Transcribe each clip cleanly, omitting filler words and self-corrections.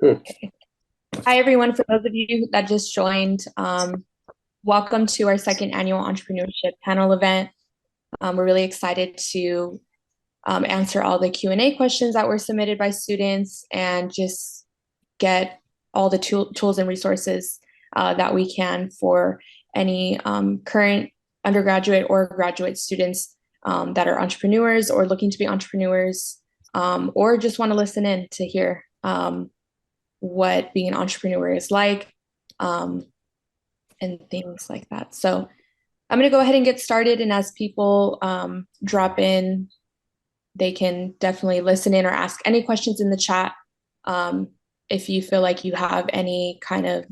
Hmm. Hi, everyone. For those of you that just joined, welcome to our second annual Entrepreneurship Panel event. We're really excited to answer all the Q&A questions that were submitted by students and just get all the tools and resources that we can for any current undergraduate or graduate students that are entrepreneurs or looking to be entrepreneurs, or just want to listen in to hear what being an entrepreneur is like, um, and things like that. So I'm going to go ahead and get started. And as people drop in, they can definitely listen in or ask any questions in the chat. Um, if you feel like you have any kind of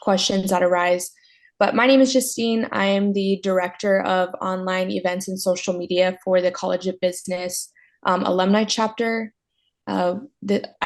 questions that arise. But my name is Justine. I am the director of online events and social media for the College of Business alumni chapter.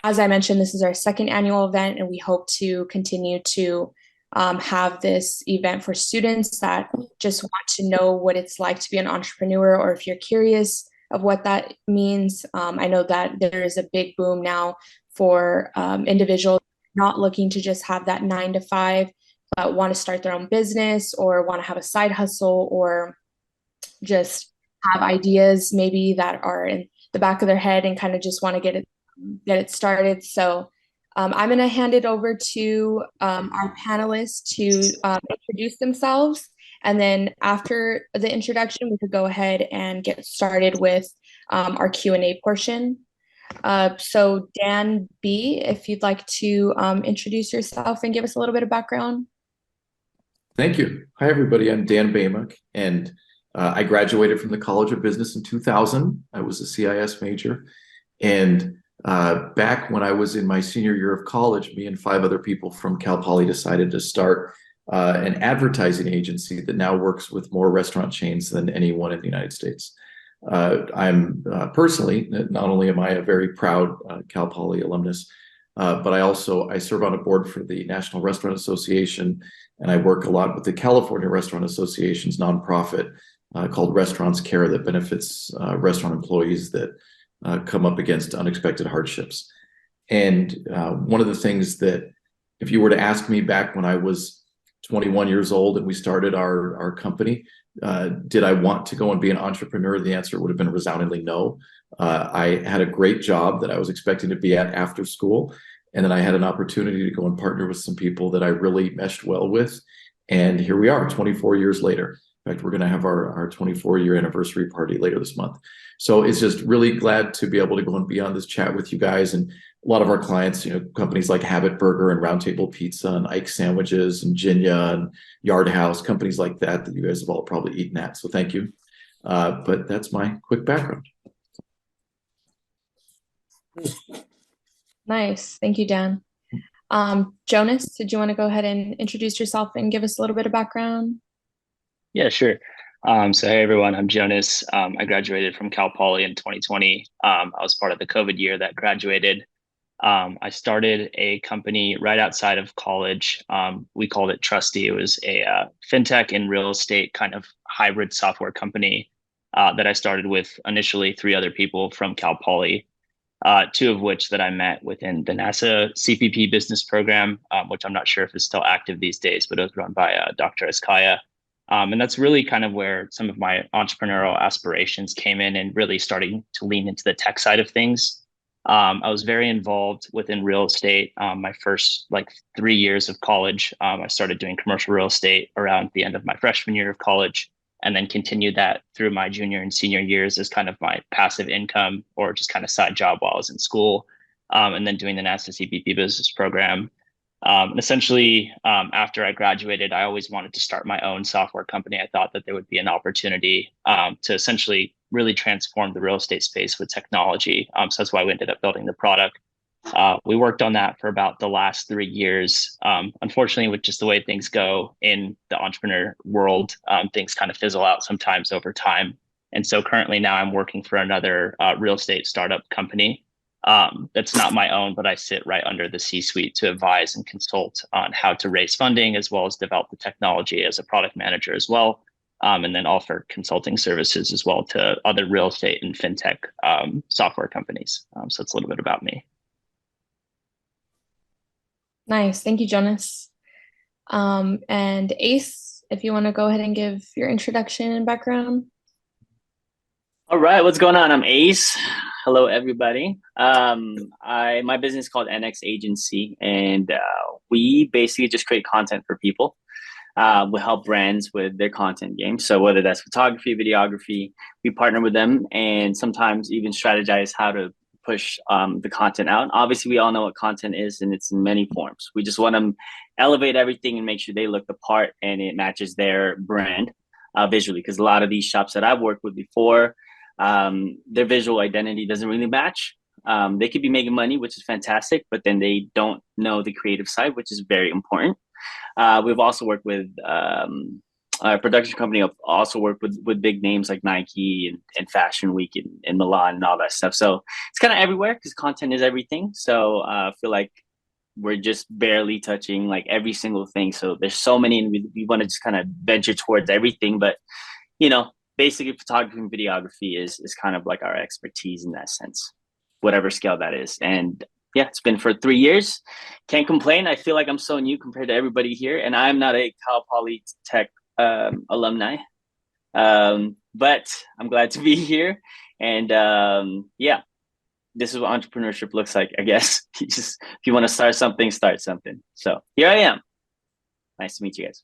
As I mentioned, this is our second annual event, and we hope to continue to have this event for students that just want to know what it's like to be an entrepreneur, or if you're curious of what that means. I know that there is a big boom now for individuals not looking to just have that 9 to 5, but want to start their own business or want to have a side hustle or just have ideas maybe that are in the back of their head and kind of just want to get it started. So I'm going to hand it over to our panelists to introduce themselves. And then after the introduction, we could go ahead and get started with our Q&A portion. So Dan B, if you'd like to introduce yourself and give us a little bit of background. Thank you. Hi, everybody. I'm Dan Bamick, and I graduated from the College of Business in 2000. I was a CIS major. And back when I was in my senior year of college, me and 5 other people from Cal Poly decided to start an advertising agency that now works with more restaurant chains than anyone in the United States. I'm personally, not only am I a very proud Cal Poly alumnus, but I serve on a board for the National Restaurant Association, and I work a lot with the California Restaurant Association's nonprofit called Restaurants Care that benefits restaurant employees that come up against unexpected hardships. And one of the things that, if you were to ask me back when I was 21 years old and we started our company, did I want to go and be an entrepreneur? The answer would have been resoundingly no. I had a great job that I was expecting to be at after school. And then I had an opportunity to go and partner with some people that I really meshed well with. And here we are, 24 years later. In fact, we're going to have our 24-year anniversary party later this month. So it's just really glad to be able to go and be on this chat with you guys. And a lot of our clients, companies like Habit Burger and Roundtable Pizza and Ike Sandwiches and Ginya and Yard House, companies like that you guys have all probably eaten at. So thank you. But that's my quick background. Nice. Thank you, Dan. Jonas, did you want to go ahead and introduce yourself and give us a little bit of background? Yeah, sure. So hey everyone, I'm Jonas. I graduated from Cal Poly in 2020. I was part of the COVID year that graduated. I started a company right outside of college. We called it Trusty. It was a fintech and real estate kind of hybrid software company that I started with initially 3 other people from Cal Poly, 2 of which that I met within the NASA CPP business program, which I'm not sure if is still active these days, but it was run by Dr. Eskaya. And that's really kind of where some of my entrepreneurial aspirations came in and really starting to lean into the tech side of things. I was very involved within real estate. My first 3 years of college, I started doing commercial real estate around the end of my freshman year of college, and then continued that through my junior and senior years as kind of my passive income or just kind of side job while I was in school, and then doing the NASA CPP business program. And essentially, after I graduated, I always wanted to start my own software company. I thought that there would be an opportunity to essentially really transform the real estate space with technology. So that's why we ended up building the product. We worked on that for about the last 3 years. Unfortunately, with just the way things go in the entrepreneur world, things kind of fizzle out sometimes over time. And so currently now I'm working for another real estate startup company that's not my own, but I sit right under the C-suite to advise and consult on how to raise funding, as well as develop the technology as a product manager as well. And then offer consulting services as well to other real estate and fintech software companies. So it's a little bit about me. Nice. Thank you, Jonas. And Ace, if you want to go ahead and give your introduction and background. All right, what's going on? I'm Ace. Hello, everybody. My business is called NX Agency, and we basically just create content for people. We help brands with their content game. So whether that's photography, videography, we partner with them, and sometimes even strategize how to push the content out. Obviously, we all know what content is, and it's in many forms. We just want to elevate everything and make sure they look the part and it matches their brand visually. Because a lot of these shops that I've worked with before, their visual identity doesn't really match. They could be making money, which is fantastic, but then they don't know the creative side, which is very important. We've also worked with a production company. I've also worked with big names like Nike and Fashion Week in Milan and all that stuff. So it's kind of everywhere because content is everything. So I feel like we're just barely touching like every single thing. So there's so many, and we want to just kind of venture towards everything. But basically photography and videography is kind of like our expertise in that sense, whatever scale that is. And yeah, it's been for 3 years. Can't complain. I feel like I'm so new compared to everybody here, and I'm not a Cal Poly Tech alumni, but I'm glad to be here. And yeah, this is what entrepreneurship looks like, I guess. If you want to start something, start something. So here I am. Nice to meet you guys.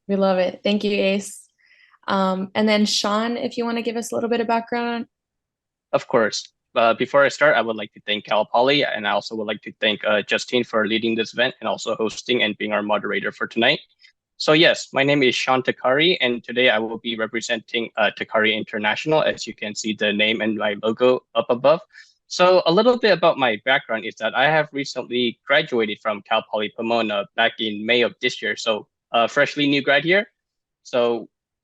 We love it. Thank you, Ace. And then Sean, if you want to give us a little bit of background. Of course. Before I start, I would like to thank Cal Poly, and I also would like to thank Justine for leading this event and also hosting and being our moderator for tonight. So yes, my name is Sean Takari, and today I will be representing Takari International, as you can see the name and my logo up above. So a little bit about my background is that I have recently graduated from Cal Poly Pomona back in May of this year, so freshly new grad here.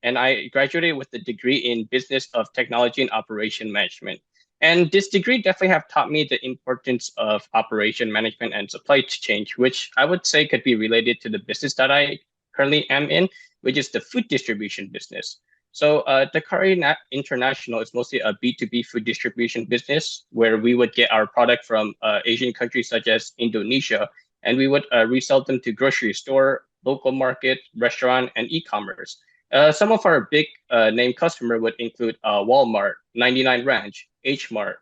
And I graduated with a degree in Business of Technology and Operation Management. And this degree definitely have taught me the importance of operation management and supply chain, which I would say could be related to the business that I currently am in, which is the food distribution business. So Takari International is mostly a B2B food distribution business where we would get our product from Asian countries such as Indonesia, and we would resell them to grocery store, local market, restaurant, and e-commerce. Some of our big name customer would include Walmart, 99 Ranch, H Mart,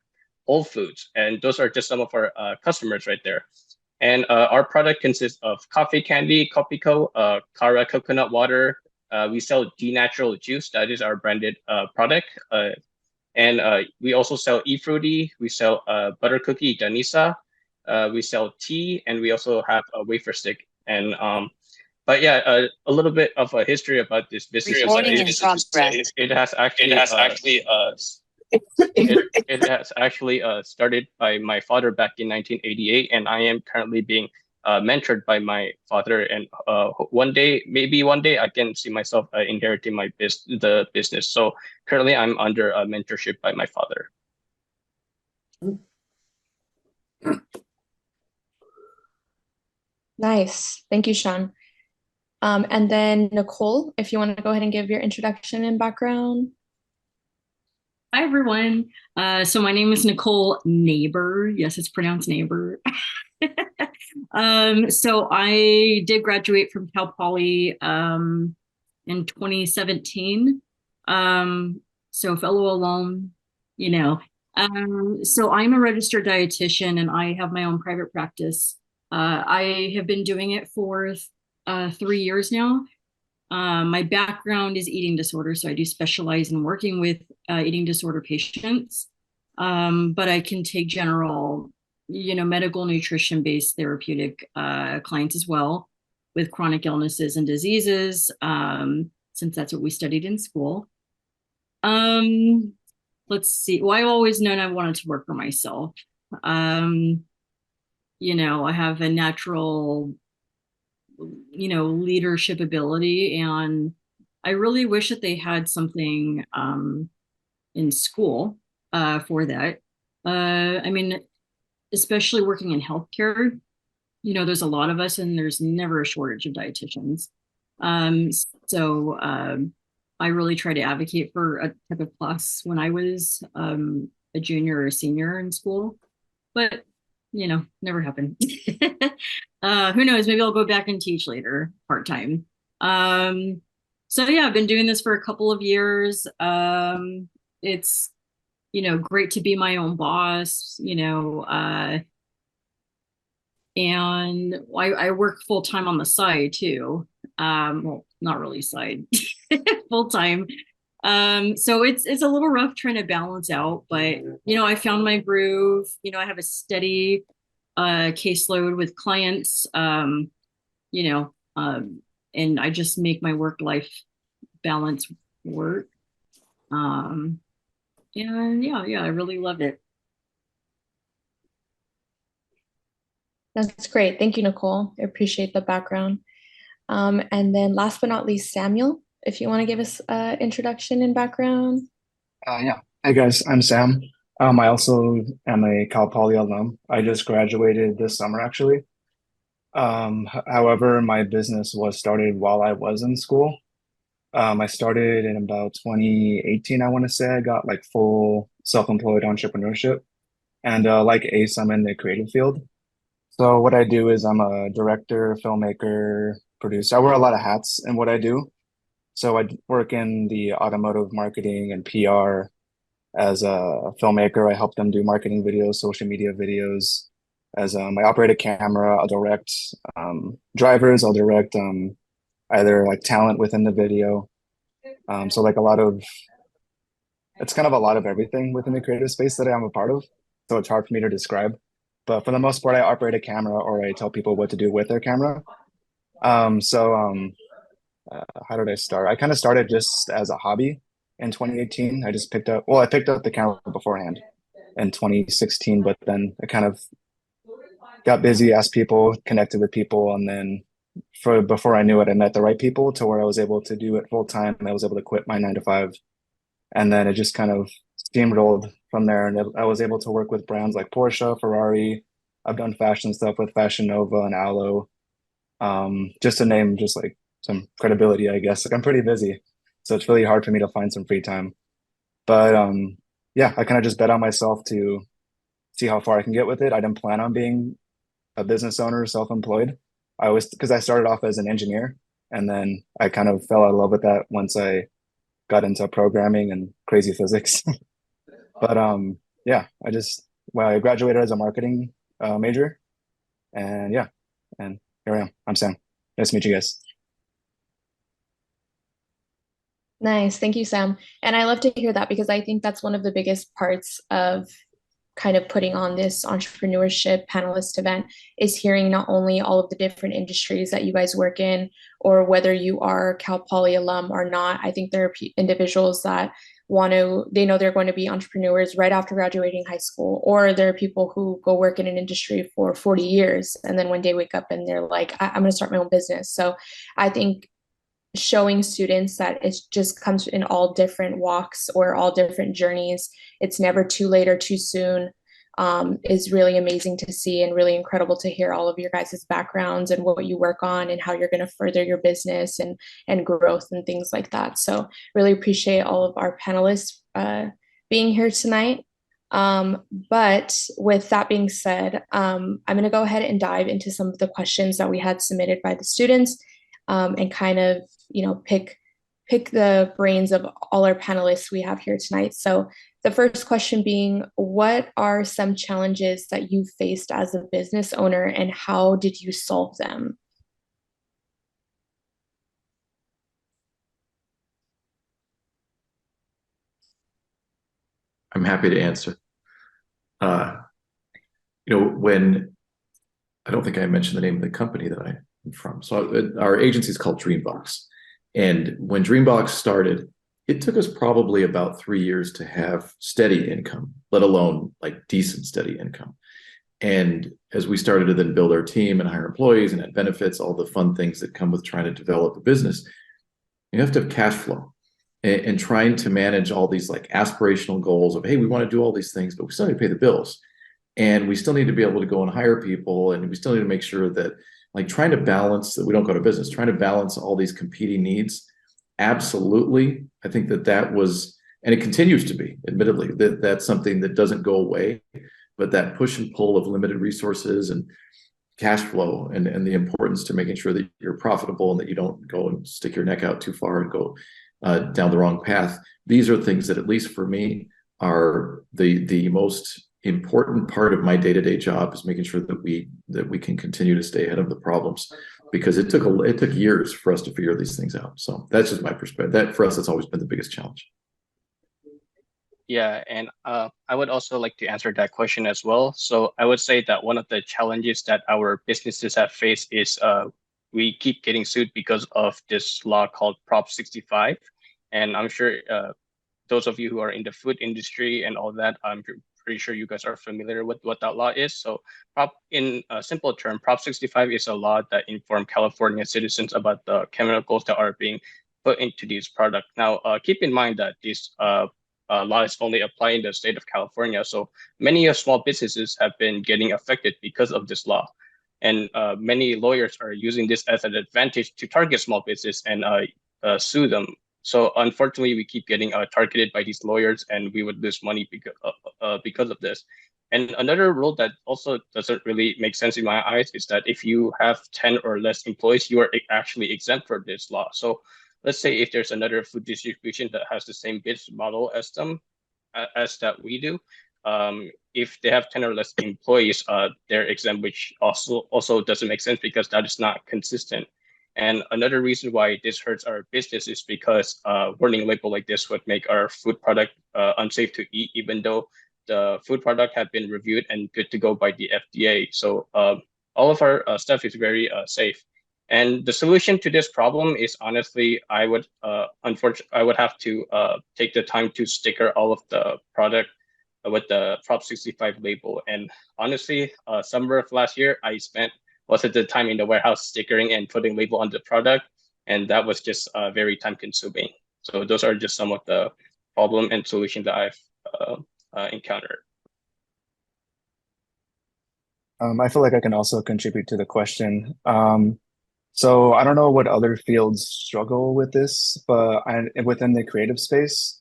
Whole Foods, and those are just some of our customers right there. And our product consists of coffee candy, Kopiko, Kara coconut water. We sell D Natural Juice, that is our branded product. And we also sell E-Fruity, we sell butter cookie, Danisa, we sell tea, and we also have a wafer stick. And but yeah, a little bit of a history about this business. It has actually started by my father back in 1988, and I am currently being mentored by my father. And maybe one day, I can see myself inheriting the business. So currently, I'm under mentorship by my father. Nice. Thank you, Sean. And then Nicole, if you want to go ahead and give your introduction and background. Hi, everyone. So my name is Nicole Neighbor. Yes, it's pronounced Neighbor. So I did graduate from Cal Poly in 2017. So fellow alum, So I'm a registered dietitian and I have my own private practice. I have been doing it for 3 years now. My background is eating disorder, so I do specialize in working with eating disorder patients. But I can take general, medical nutrition-based therapeutic clients as well with chronic illnesses and diseases, since that's what we studied in school. Let's see. Well, I've always known I wanted to work for myself. I have a natural leadership ability, and I really wish that they had something in school for that. Especially working in healthcare, there's a lot of us and there's never a shortage of dietitians. So I really try to advocate for a type of class when I was a junior or a senior in school. But never happened. Who knows? Maybe I'll go back and teach later, part-time. So yeah, I've been doing this for a couple of years. It's, great to be my own boss, and I work full time on the side too. Well, not really side, full time. So it's a little rough trying to balance out, but I found my groove. I have a steady caseload with clients. And I just make my work-life balance work. And yeah, I really love it. That's great. Thank you, Nicole. I appreciate the background. And then last but not least, Samuel, if you want to give us an introduction and background. Yeah. Hey guys, I'm Sam. I also am a Cal Poly alum. I just graduated this summer actually. However, my business was started while I was in school. I started in about 2018, I want to say. I got like full self-employed entrepreneurship. And like Ace, I'm in the creative field. So what I do is I'm a director, filmmaker, producer. I wear a lot of hats in what I do. So I work in the automotive marketing and PR. As a filmmaker, I help them do marketing videos, social media videos. As I operate a camera, I'll direct drivers, I'll direct either like talent within the video. So like it's kind of a lot of everything within the creative space that I'm a part of. So it's hard for me to describe. But for the most part, I operate a camera or I tell people what to do with their camera. How did I start? I kind of started just as a hobby in 2018. I picked up the camera beforehand in 2016, but then I kind of got busy, asked people, connected with people, and then before I knew it, I met the right people to where I was able to do it full time. I was able to quit my 9 to 5, and then it just kind of steamrolled from there. And I was able to work with brands like Porsche, Ferrari. I've done fashion stuff with Fashion Nova and Alo, just to name just like some credibility, I guess. Like I'm pretty busy, so it's really hard for me to find some free time. But yeah, I kind of just bet on myself to see how far I can get with it. I didn't plan on being a business owner, self-employed. Because I started off as an engineer, and then I kind of fell out of love with that once I got into programming and crazy physics. But yeah, I graduated as a marketing major, and yeah, and here I am. I'm Sam. Nice to meet you guys. Nice. Thank you, Sam. And I love to hear that because I think that's one of the biggest parts of kind of putting on this entrepreneurship panelist event is hearing not only all of the different industries that you guys work in or whether you are Cal Poly alum or not. I think there are individuals that they know they're going to be entrepreneurs right after graduating high school, or there are people who go work in an industry for 40 years and then one day wake up and they're like, I'm going to start my own business. So I think showing students that it just comes in all different walks or all different journeys. It's never too late or too soon, is really amazing to see and really incredible to hear all of your guys' backgrounds and what you work on and how you're going to further your business and growth and things like that. So really appreciate all of our panelists being here tonight. But with that being said, I'm going to go ahead and dive into some of the questions that we had submitted by the students. And kind of, pick the brains of all our panelists we have here tonight. So the first question being, what are some challenges that you faced as a business owner and how did you solve them? I'm happy to answer. When I don't think I mentioned the name of the company that I'm from. So our agency is called Dreambox. And when Dreambox started, it took us probably about 3 years to have steady income, let alone like decent steady income. And as we started to then build our team and hire employees and add benefits, all the fun things that come with trying to develop a business, you have to have cash flow and trying to manage all these like aspirational goals of, hey, we want to do all these things, but we still need to pay the bills. And we still need to be able to go and hire people. And we still need to make sure that like trying to balance that we don't go to business, trying to balance all these competing needs. Absolutely. I think that was, and it continues to be, admittedly, that's something that doesn't go away. but that push and pull of limited resources and cash flow and the importance to making sure that you're profitable and that you don't go and stick your neck out too far and go down the wrong path. These are things that, at least for me, are the most important part of my day-to-day job, is making sure that we can continue to stay ahead of the problems, because it took years for us to figure these things out. So that's just my perspective. That for us, that's always been the biggest challenge. Yeah, and I would also like to answer that question as well. So I would say that one of the challenges that our businesses have faced is we keep getting sued because of this law called Prop 65. And I'm sure those of you who are in the food industry and all that, I'm pretty sure you guys are familiar with what that law is. So in a simple term, Prop 65 is a law that informs California citizens about the chemicals that are being put into these products. Now, keep in mind that this law is only applying in the state of California. So many of small businesses have been getting affected because of this law. And many lawyers are using this as an advantage to target small business and sue them. So unfortunately, we keep getting targeted by these lawyers, and we would lose money because of this. And another rule that also doesn't really make sense in my eyes is that if you have 10 or less employees, you are actually exempt from this law. So let's say if there's another food distribution that has the same business model as them, as that we do, if they have 10 or less employees, they're exempt, which also doesn't make sense because that is not consistent. And another reason why this hurts our business is because warning label like this would make our food product unsafe to eat, even though the food product had been reviewed and good to go by the FDA. So all of our stuff is very safe. And the solution to this problem is, honestly, I would have to take the time to sticker all of the product with the Prop 65 label. And honestly, summer of last year, I spent most of the time in the warehouse stickering and putting label on the product, and that was just very time consuming. So those are just some of the problem and solution that I've encountered. I feel like I can also contribute to the question. So I don't know what other fields struggle with this, but within the creative space,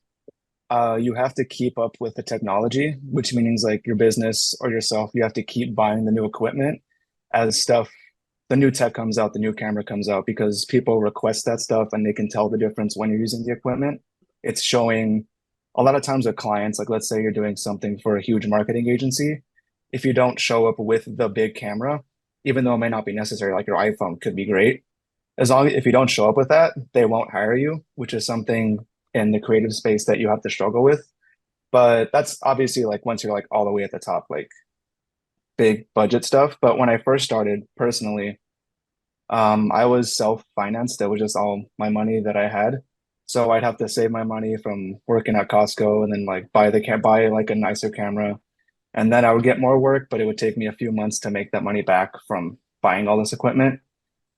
you have to keep up with the technology, which means like your business or yourself, you have to keep buying the new equipment as the new tech comes out, the new camera comes out, because people request that stuff and they can tell the difference when you're using the equipment. It's showing a lot of times with clients, like let's say you're doing something for a huge marketing agency, if you don't show up with the big camera, even though it may not be necessary, like your iPhone could be great. If you don't show up with that, they won't hire you, which is something in the creative space that you have to struggle with. But that's obviously like once you're like all the way at the top, like big budget stuff. But when I first started personally, I was self-financed. That was just all my money that I had. So I'd have to save my money from working at Costco and then like buy like a nicer camera. And then I would get more work, but it would take me a few months to make that money back from buying all this equipment.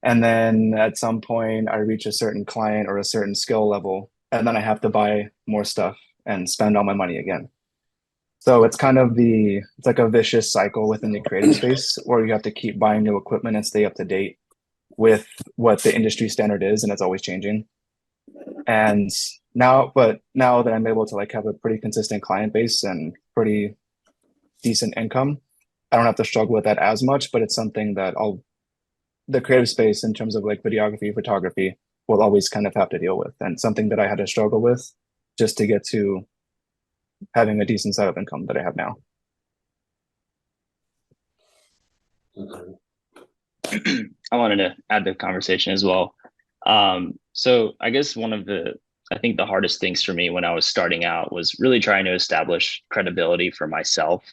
And then at some point I reach a certain client or a certain skill level, and then I have to buy more stuff and spend all my money again. So it's kind of it's like a vicious cycle within the creative space where you have to keep buying new equipment and stay up to date with what the industry standard is, and it's always changing. And now that I'm able to like have a pretty consistent client base and pretty decent income, I don't have to struggle with that as much, but it's something that the creative space in terms of like videography, photography will always kind of have to deal with, and something that I had to struggle with just to get to having a decent side of income that I have now. I wanted to add to the conversation as well. So I guess I think the hardest things for me when I was starting out was really trying to establish credibility for myself.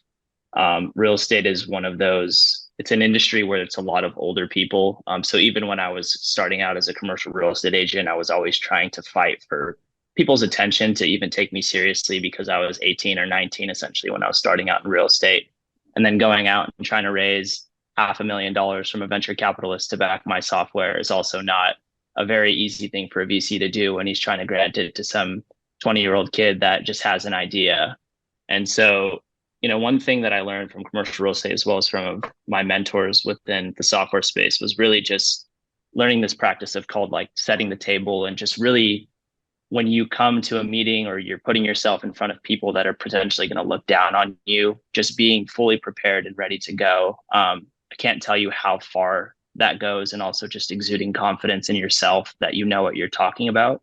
Real estate is one of those, it's an industry where it's a lot of older people. So even when I was starting out as a commercial real estate agent, I was always trying to fight for people's attention to even take me seriously, because I was 18 or 19 essentially when I was starting out in real estate, and then going out and trying to raise $500,000 from a venture capitalist to back my software is also not a very easy thing for a VC to do when he's trying to grant it to some 20-year-old kid that just has an idea. And so, one thing that I learned from commercial real estate as well as from my mentors within the software space was really just learning this practice of called like setting the table, and just really when you come to a meeting or you're putting yourself in front of people that are potentially going to look down on you, just being fully prepared and ready to go. I can't tell you how far that goes. And also just exuding confidence in yourself that you know what you're talking about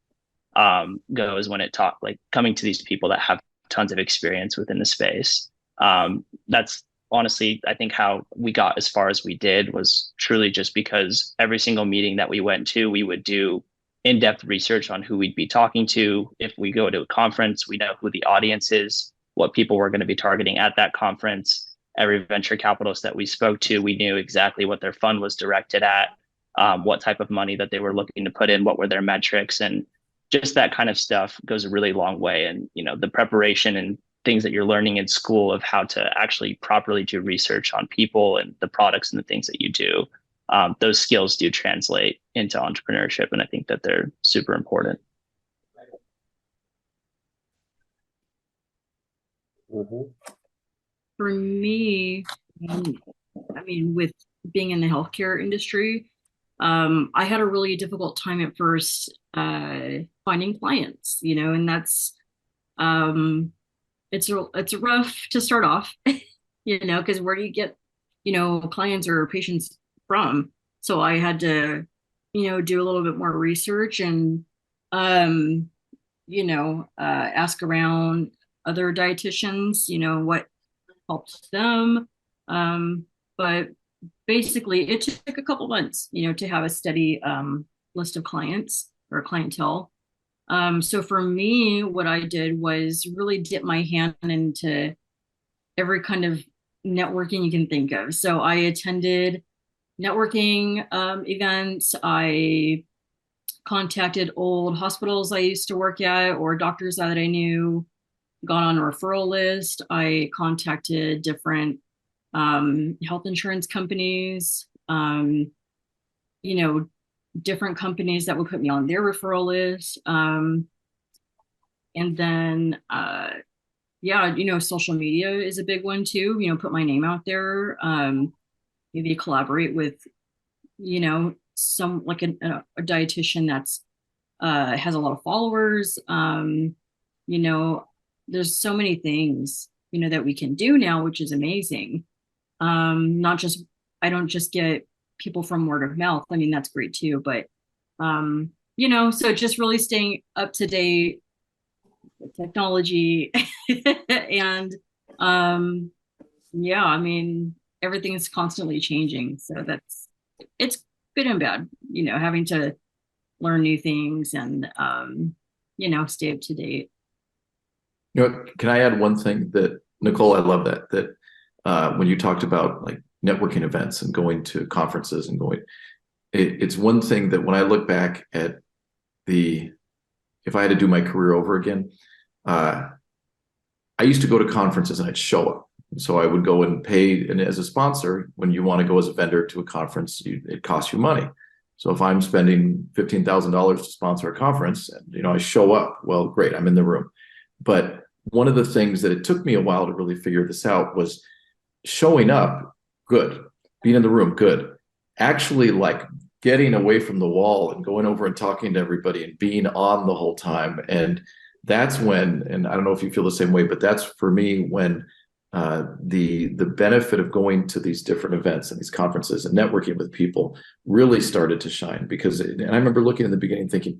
goes when like coming to these people that have tons of experience within the space. That's honestly, I think how we got as far as we did was truly just because every single meeting that we went to, we would do in-depth research on who we'd be talking to. If we go to a conference, we know who the audience is, what people we're going to be targeting at that conference. Every venture capitalist that we spoke to, we knew exactly what their fund was directed at, what type of money that they were looking to put in, what were their metrics, and just that kind of stuff goes a really long way. And the preparation and things that you're learning in school of how to actually properly do research on people and the products and the things that you do, those skills do translate into entrepreneurship. And I think that they're super important. For me, I mean, with being in the healthcare industry, I had a really difficult time at first finding clients, and that's it's rough to start off, because where do you get, clients or patients from? So I had to, do a little bit more research and, ask around other dietitians, what helped them. But basically it took a couple months, to have a steady list of clients or clientele. So for me, what I did was really dip my hand into every kind of networking you can think of. So I attended networking events. I contacted old hospitals I used to work at or doctors that I knew, got on a referral list. I contacted different health insurance companies, different companies that would put me on their referral list. And then, social media is a big one too, put my name out there, maybe collaborate with, some like a dietitian that's has a lot of followers. There's so many things, that we can do now, which is amazing. I don't just get people from word of mouth. I mean, that's great too, but, so just really staying up to date with technology and, I mean, everything is constantly changing. So it's good and bad, having to learn new things and, stay up to date. Can I add one thing that, Nicole, I love that when you talked about like networking events and going to conferences and it's one thing that when I look back at if I had to do my career over again, I used to go to conferences and I'd show up. So I would go and pay, and as a sponsor, when you want to go as a vendor to a conference, it costs you money. So if I'm spending $15,000 to sponsor a conference, I show up, well, great, I'm in the room. But one of the things that it took me a while to really figure this out was showing up, good. Being in the room, good. Actually, like getting away from the wall and going over and talking to everybody and being on the whole time. And that's when, and I don't know if you feel the same way, but that's for me when the benefit of going to these different events and these conferences and networking with people really started to shine. And I remember looking in the beginning thinking,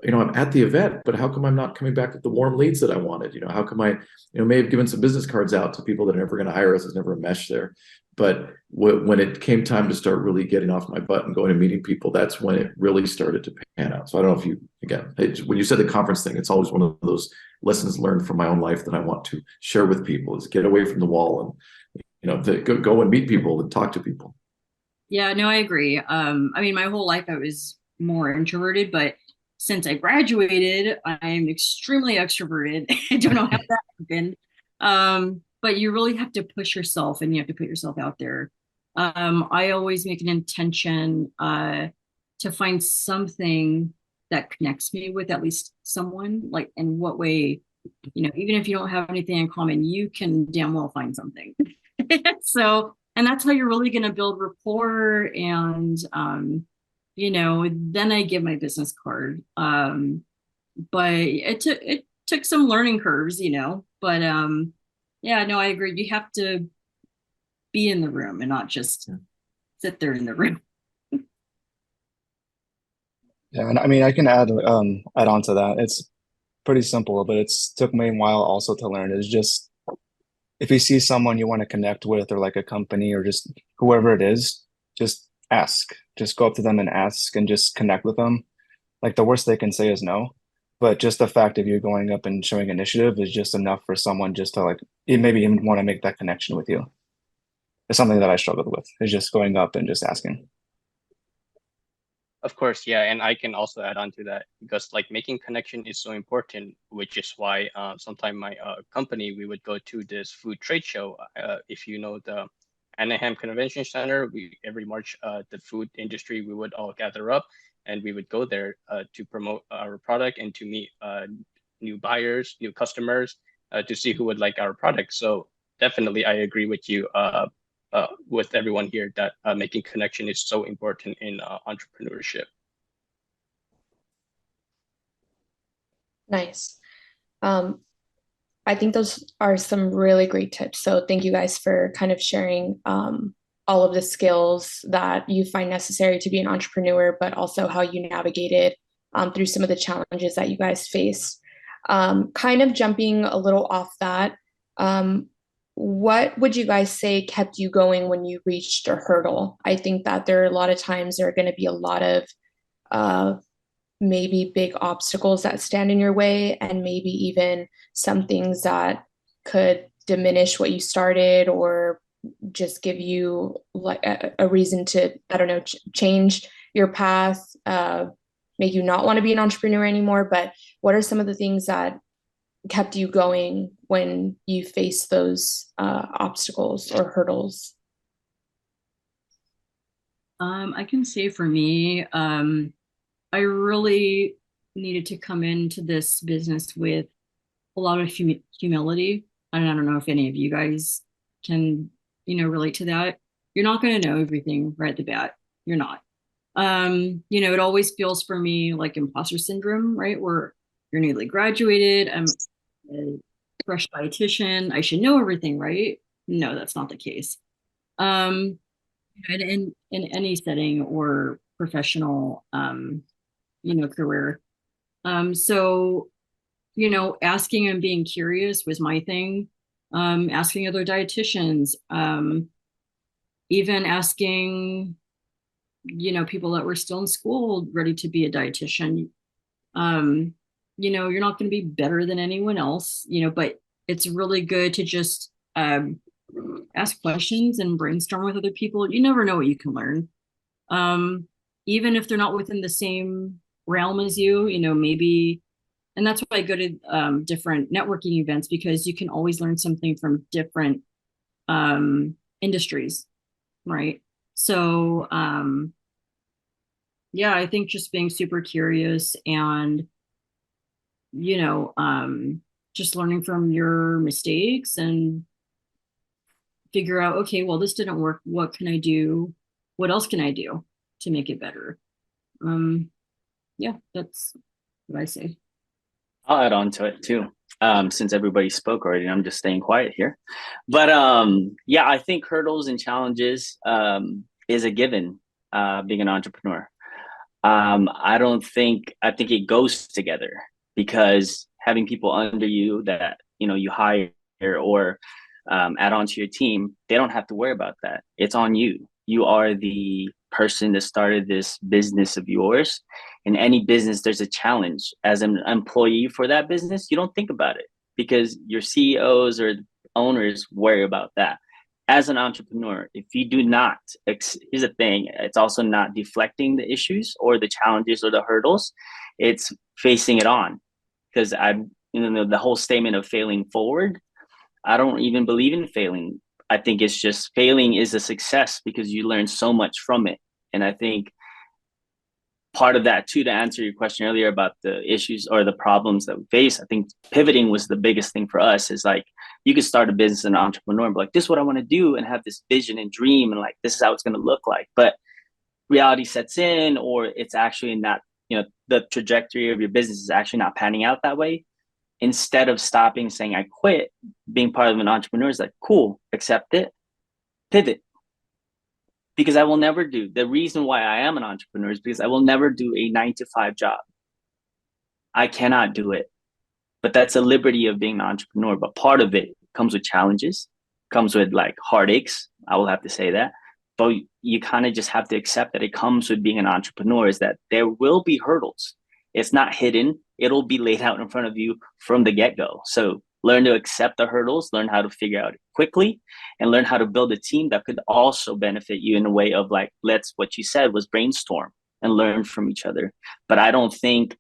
I'm at the event, but how come I'm not coming back with the warm leads that I wanted? How come I, may have given some business cards out to people that are never going to hire us? There's never a mesh there. But when it came time to start really getting off my butt and going and meeting people, that's when it really started to pan out. So I don't know if you, again, when you said the conference thing, it's always one of those lessons learned from my own life that I want to share with people is get away from the wall and, go and meet people and talk to people. Yeah, no, I agree. I mean, my whole life I was more introverted, but since I graduated, I'm extremely extroverted. I don't know how that happened. But you really have to push yourself and you have to put yourself out there. I always make an intention to find something that connects me with at least someone, like in what way, even if you don't have anything in common, you can damn well find something. So, and that's how you're really going to build rapport. And, then I give my business card. but it took some learning curves, but yeah, no, I agree. You have to be in the room and not just sit there in the room. Yeah, and I mean, I can add on to that. It's pretty simple, but it's took me a while also to learn. Is just if you see someone you want to connect with, or like a company, or just whoever it is, just ask. Just go up to them and ask, and just connect with them. Like the worst they can say is no, but just the fact of you going up and showing initiative is just enough for someone just to like maybe even want to make that connection with you. It's something that I struggled with, is just going up and just asking. Of course, yeah, and I can also add on to that because like making connection is so important, which is why sometime my company we would go to this food trade show. If you know the Anaheim Convention Center, we every March the food industry we would all gather up and we would go there to promote our product and to meet new buyers, new customers, to see who would like our product. So definitely, I agree with you. With everyone here that making connection is so important in entrepreneurship. Nice. I think those are some really great tips. So thank you guys for kind of sharing all of the skills that you find necessary to be an entrepreneur, but also how you navigated through some of the challenges that you guys faced. Kind of jumping a little off that, what would you guys say kept you going when you reached a hurdle? I think that there are a lot of times there are going to be a lot of maybe big obstacles that stand in your way, and maybe even some things that could diminish what you started or just give you like a reason to, I don't know, change your path, make you not want to be an entrepreneur anymore. But what are some of the things that kept you going when you face those obstacles or hurdles? I can say for me, I really needed to come into this business with a lot of humility. And I don't know if any of you guys can, relate to that. You're not going to know everything right at the bat. You're not. It always feels for me like imposter syndrome, right? Where you're newly graduated, I'm a fresh dietitian, I should know everything, right? No, that's not the case. In any setting or professional, career. So, asking and being curious was my thing. Asking other dietitians, even asking, people that were still in school ready to be a dietitian. You're not going to be better than anyone else, but it's really good to just ask questions and brainstorm with other people. You never know what you can learn. Even if they're not within the same realm as you, maybe, and that's why I go to different networking events, because you can always learn something from different industries, right? So yeah, I think just being super curious and just learning from your mistakes and figure out, okay, well, this didn't work, what can I do, what else can I do to make it better? Yeah, that's what I say. I'll add on to it too. Since everybody spoke already, I'm just staying quiet here. But yeah, I think hurdles and challenges is a given being an entrepreneur. I think it goes together, because having people under you that you hire or add on to your team, they don't have to worry about that. It's on you. You are the person that started this business of yours. In any business, there's a challenge. As an employee for that business, you don't think about it because your CEOs or owners worry about that. As an entrepreneur, if you do not, here's the thing, it's also not deflecting the issues or the challenges or the hurdles, it's facing it on. Because the whole statement of failing forward, I don't even believe in failing. I think it's just failing is a success because you learn so much from it. And I think part of that too, to answer your question earlier about the issues or the problems that we face, I think pivoting was the biggest thing for us. Is like, you could start a business and an entrepreneur and be like, this is what I want to do, and have this vision and dream, and like, this is how it's going to look like. But reality sets in, or it's actually not the trajectory of your business is actually not panning out that way, instead of stopping saying I quit, being part of an entrepreneur is like, cool, accept it, pivot. Because I will never do, the reason why I am an entrepreneur is because I will never do a 9 to 5 job. I cannot do it. But that's a liberty of being an entrepreneur. But part of it comes with challenges, comes with like heartaches. I will have to say that. But you kind of just have to accept that it comes with being an entrepreneur, is that there will be hurdles. It's not hidden. It'll be laid out in front of you from the get-go. So learn to accept the hurdles, learn how to figure out it quickly, and learn how to build a team that could also benefit you in a way of like, what you said was brainstorm and learn from each other. But I don't think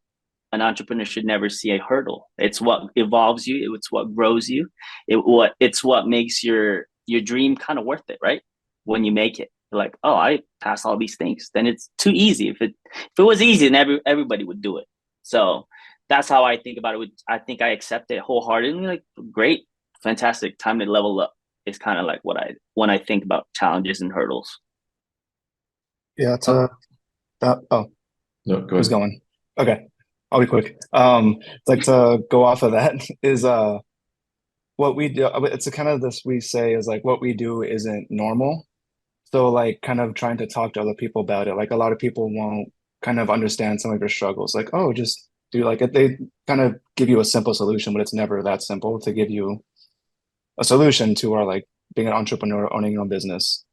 an entrepreneur should never see a hurdle. It's what evolves you. It's what grows you. It's what makes your dream kind of worth it, right? When you make it, you're like, oh, I passed all these things. Then it's too easy. If it was easy, then everybody would do it. So that's how I think about it. I think I accept it wholeheartedly. Like, great, fantastic, time to level up. It's kind of like when I think about challenges and hurdles. Yeah, it's No, go who's ahead. going? Okay, I'll be quick. Like to go off of that is what we do. It's a kind of this we say is like what we do isn't normal. So like kind of trying to talk to other people about it. Like a lot of people won't kind of understand some of your struggles. Like, oh, just do like it. They kind of give you a simple solution, but it's never that simple to give you a solution to, or like being an entrepreneur, owning your own business.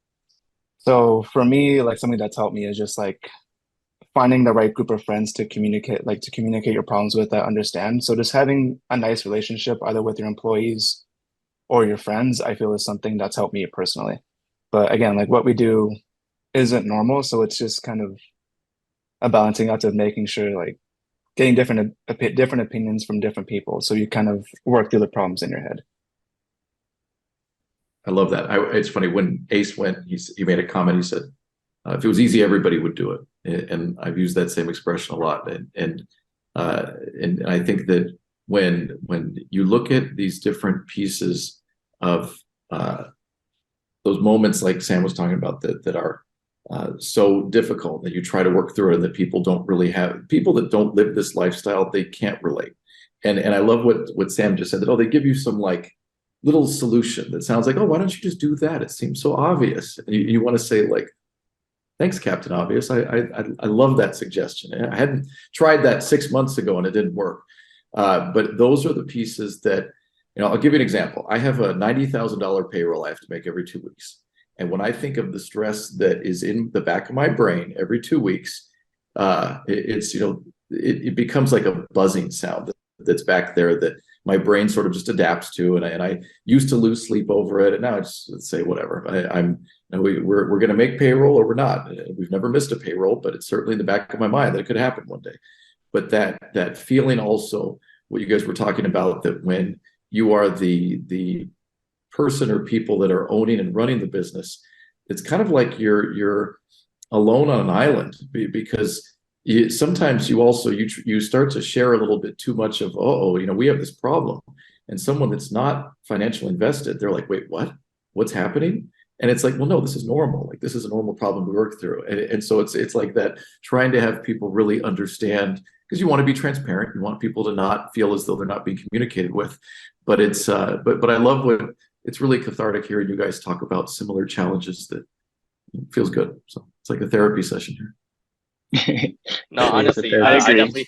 So for me, like something that's helped me is just like finding the right group of friends to communicate your problems with, that understand. So just having a nice relationship either with your employees or your friends, I feel is something that's helped me personally. But again, like what we do isn't normal, so it's just kind of a balancing out of making sure like getting different opinions from different people, so you kind of work through the problems in your head. I love that. It's funny, when Ace went, he made a comment. He said, if it was easy, everybody would do it. And I've used that same expression a lot. And I think that when you look at these different pieces of those moments like Sam was talking about that are so difficult, that you try to work through it, and that people that don't live this lifestyle, they can't relate. And I love what Sam just said, that, oh, they give you some like little solution that sounds like, oh, why don't you just do that? It seems so obvious. And you want to say like, thanks, Captain Obvious. I love that suggestion. I hadn't tried that 6 months ago and it didn't work. But those are the pieces that, I'll give you an example. I have a $90,000 payroll I have to make every 2 weeks. And when I think of the stress that is in the back of my brain every 2 weeks, it becomes like a buzzing sound that's back there that my brain sort of just adapts to. And I used to lose sleep over it. And now I just say, whatever, we're going to make payroll or we're not. We've never missed a payroll, but it's certainly in the back of my mind that it could happen one day. But that feeling also, what you guys were talking about, that when you are the person or people that are owning and running the business, it's kind of like you're alone on an island, because sometimes you also you start to share a little bit too much of, we have this problem, and someone that's not financially invested, they're like, wait, what's happening? And it's like, well, no, this is normal. Like, this is a normal problem to work through. And so it's like that, trying to have people really understand, because you want to be transparent. You want people to not feel as though they're not being communicated with. But but I love it's really cathartic hearing you guys talk about similar challenges. That feels good. So it's like a therapy session here. No, honestly, I I agree. definitely.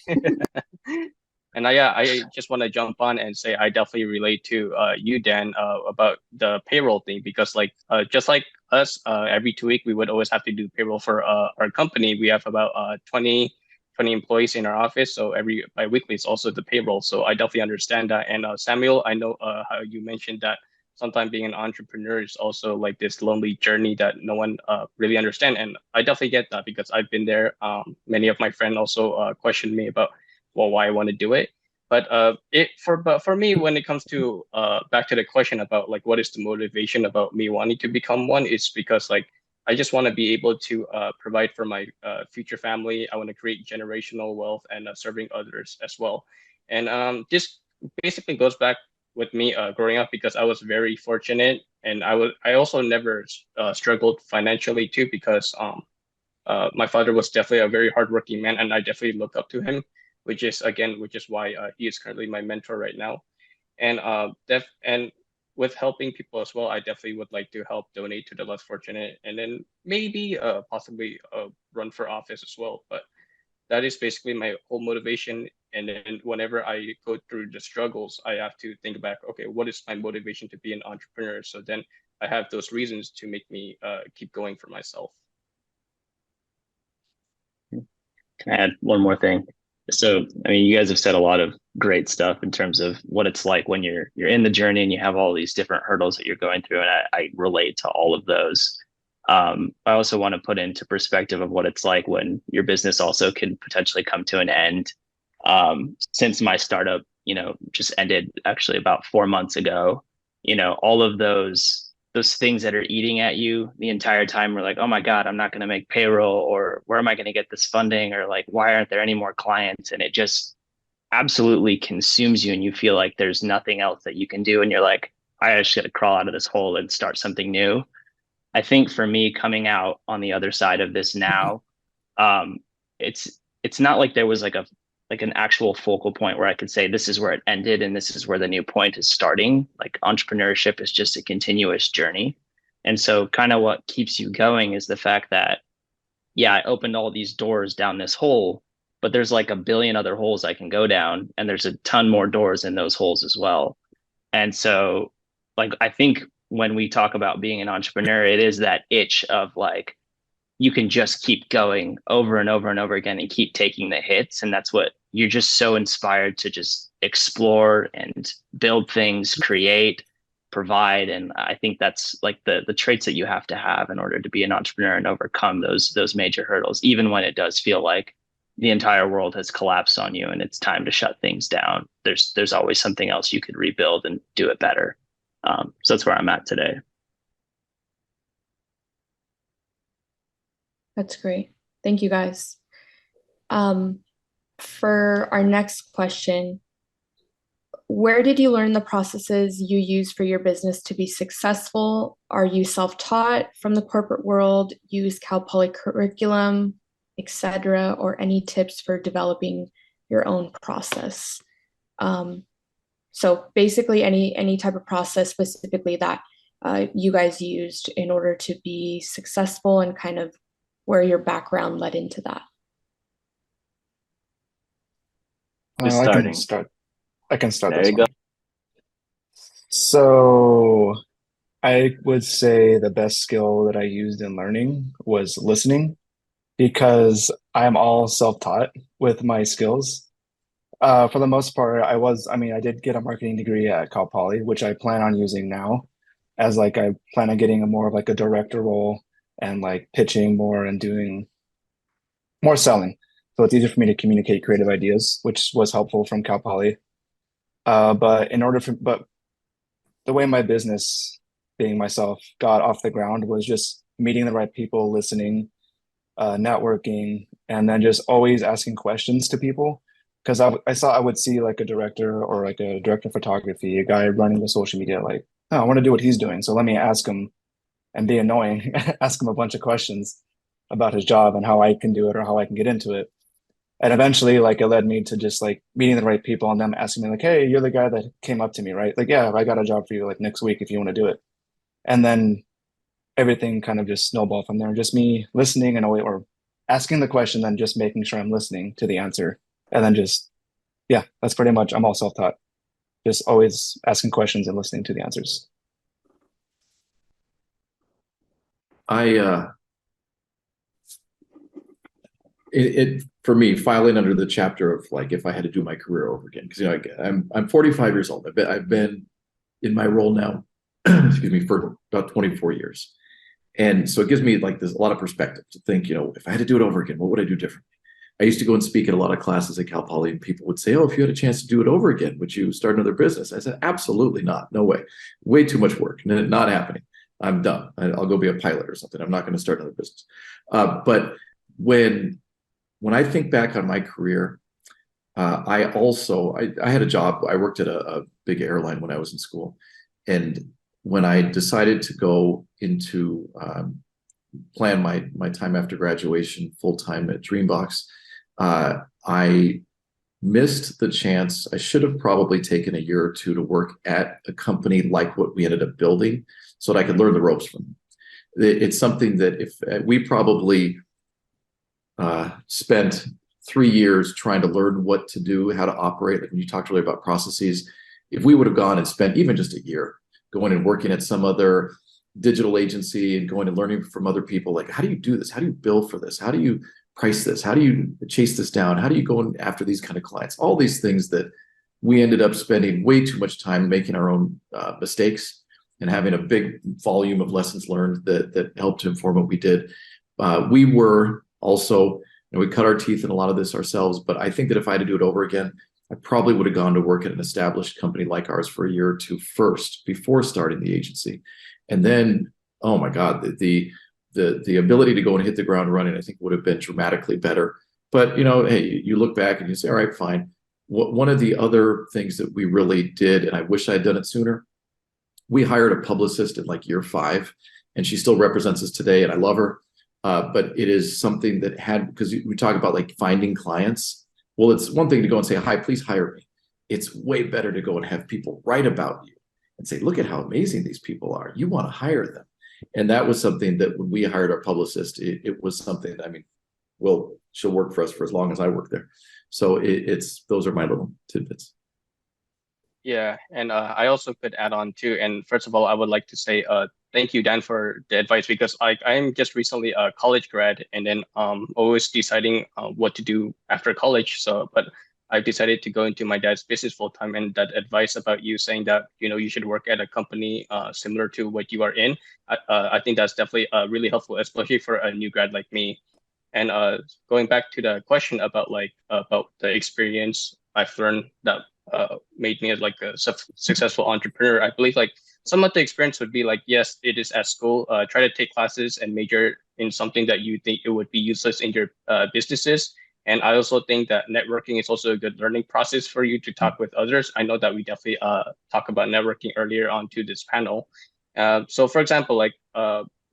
And I just want to jump on and say I definitely relate to you, Dan, about the payroll thing, because just like us, every 2 weeks we would always have to do payroll for our company. We have about 20 employees in our office, so every bi-weekly is also the payroll. So I definitely understand that. And Samuel, I know how you mentioned that sometimes being an entrepreneur is also like this lonely journey that no one really understand. And I definitely get that, because I've been there. Many of my friends also questioned me about, well, why I want to do it. But for me, when it comes to back to the question about like what is the motivation about me wanting to become one, it's because like I just want to be able to provide for my future family. I want to create generational wealth and serving others as well. And this basically goes back with me growing up, because I was very fortunate, and I also never struggled financially too, because My father was definitely a very hardworking man, and I definitely look up to him, which is why he is currently my mentor right now. And with helping people as well, I definitely would like to help donate to the less fortunate, and then maybe possibly run for office as well. But that is basically my whole motivation. And then whenever I go through the struggles, I have to think back, okay, what is my motivation to be an entrepreneur? So then I have those reasons to make me keep going for myself. Can I add one more thing? So, I mean, you guys have said a lot of great stuff in terms of what it's like when you're in the journey and you have all these different hurdles that you're going through, and I relate to all of those. I also want to put into perspective of what it's like when your business also can potentially come to an end. Since my startup, just ended actually about 4 months ago, all of those things that are eating at you the entire time we're like, oh my God, I'm not going to make payroll, or where am I going to get this funding, or like, why aren't there any more clients? And it just absolutely consumes you, and you feel like there's nothing else that you can do. And you're like, I just got to crawl out of this hole and start something new. I think for me, coming out on the other side of this now, it's not like there was like an actual focal point where I could say this is where it ended and this is where the new point is starting. Like, entrepreneurship is just a continuous journey. And so kind of what keeps you going is the fact that, yeah, I opened all these doors down this hole, but there's like a billion other holes I can go down, and there's a ton more doors in those holes as well. And so, like, I think when we talk about being an entrepreneur, it is that itch of like, you can just keep going over and over and over again and keep taking the hits. And that's what you're just so inspired to just explore and build things, create, provide. And I think that's like the traits that you have to have in order to be an entrepreneur and overcome those major hurdles, even when it does feel like the entire world has collapsed on you and it's time to shut things down. There's always something else you could rebuild and do it better. So that's where I'm at today. That's great. Thank you, guys. For our next question, where did you learn the processes you use for your business to be successful? Are you self-taught from the corporate world, use Cal Poly curriculum, etc., or any tips for developing your own process? So basically any type of process specifically that you guys used in order to be successful, and kind of where your background led into that. I can start There this you go. one. So I would say the best skill that I used in learning was listening, because I'm all self-taught with my skills. For the most part, I did get a marketing degree at Cal Poly, which I plan on using now, as like I plan on getting a more of like a director role and like pitching more and doing more selling. So it's easier for me to communicate creative ideas, which was helpful from Cal Poly. But the way my business, being myself, got off the ground was just meeting the right people, listening, networking, and then just always asking questions to people. Because I would see like a director or like a director of photography, a guy running the social media, like, oh, I want to do what he's doing. So let me ask him and be annoying, ask him a bunch of questions about his job and how I can do it or how I can get into it. And eventually, like, it led me to just like meeting the right people and them asking me like, hey, you're the guy that came up to me, right? Like, yeah, I got a job for you like next week if you want to do it. And then everything kind of just snowballed from there. Just me listening or asking the question, then just making sure I'm listening to the answer. And then yeah, that's pretty much, I'm all self-taught. Just always asking questions and listening to the answers. For me, filing under the chapter of like, if I had to do my career over again, because I'm 45 years old. I've been in my role now, excuse me, for about 24 years, and so it gives me like there's a lot of perspective to think. If I had to do it over again, what would I do differently? I used to go and speak at a lot of classes at Cal Poly, and people would say, "Oh, if you had a chance to do it over again, would you start another business?" I said, "Absolutely not. No way. Way too much work. Not happening. I'm done. I'll go be a pilot or something. I'm not going to start another business." But when I think back on my career, I had a job. I worked at a big airline when I was in school. And when I decided to go into plan my time after graduation full time at Dreambox, I missed the chance. I should have probably taken a year or two to work at a company like what we ended up building so that I could learn the ropes from them. It's something that if we probably spent 3 years trying to learn what to do, how to operate. Like when you talked earlier about processes, if we would have gone and spent even just a year going and working at some other digital agency and going and learning from other people, like how do you do this? How do you bill for this? How do you price this? How do you chase this down? How do you go after these kind of clients? All these things that we ended up spending way too much time making our own mistakes and having a big volume of lessons learned that helped to inform what we did. We were also, we cut our teeth in a lot of this ourselves, but I think that if I had to do it over again, I probably would have gone to work at an established company like ours for a year or two first before starting the agency. And then, oh my God, the ability to go and hit the ground running, I think would have been dramatically better. But, hey, you look back and you say, all right, fine. One of the other things that we really did, and I wish I had done it sooner, we hired a publicist in like year 5, and she still represents us today, and I love her. But it is something that because we talk about like finding clients. Well, it's one thing to go and say, hi, please hire me. It's way better to go and have people write about you and say, look at how amazing these people are. You want to hire them. And that was something that when we hired our publicist, it was something that, she'll work for us for as long as I work there. So those are my little tidbits. Yeah, and I also could add on too. And first of all, I would like to say thank you, Dan, for the advice, because I'm just recently a college grad, and then always deciding what to do after college. But I decided to go into my dad's business full time, and that advice about you saying that you should work at a company similar to what you are in, I think that's definitely really helpful, especially for a new grad like me. And going back to the question about the experience I've learned that made me like a successful entrepreneur, I believe like some of the experience would be like, yes, it is at school. Try to take classes and major in something that you think it would be useless in your businesses. And I also think that networking is also a good learning process for you to talk with others. I know that we definitely talk about networking earlier on to this panel. So for example, like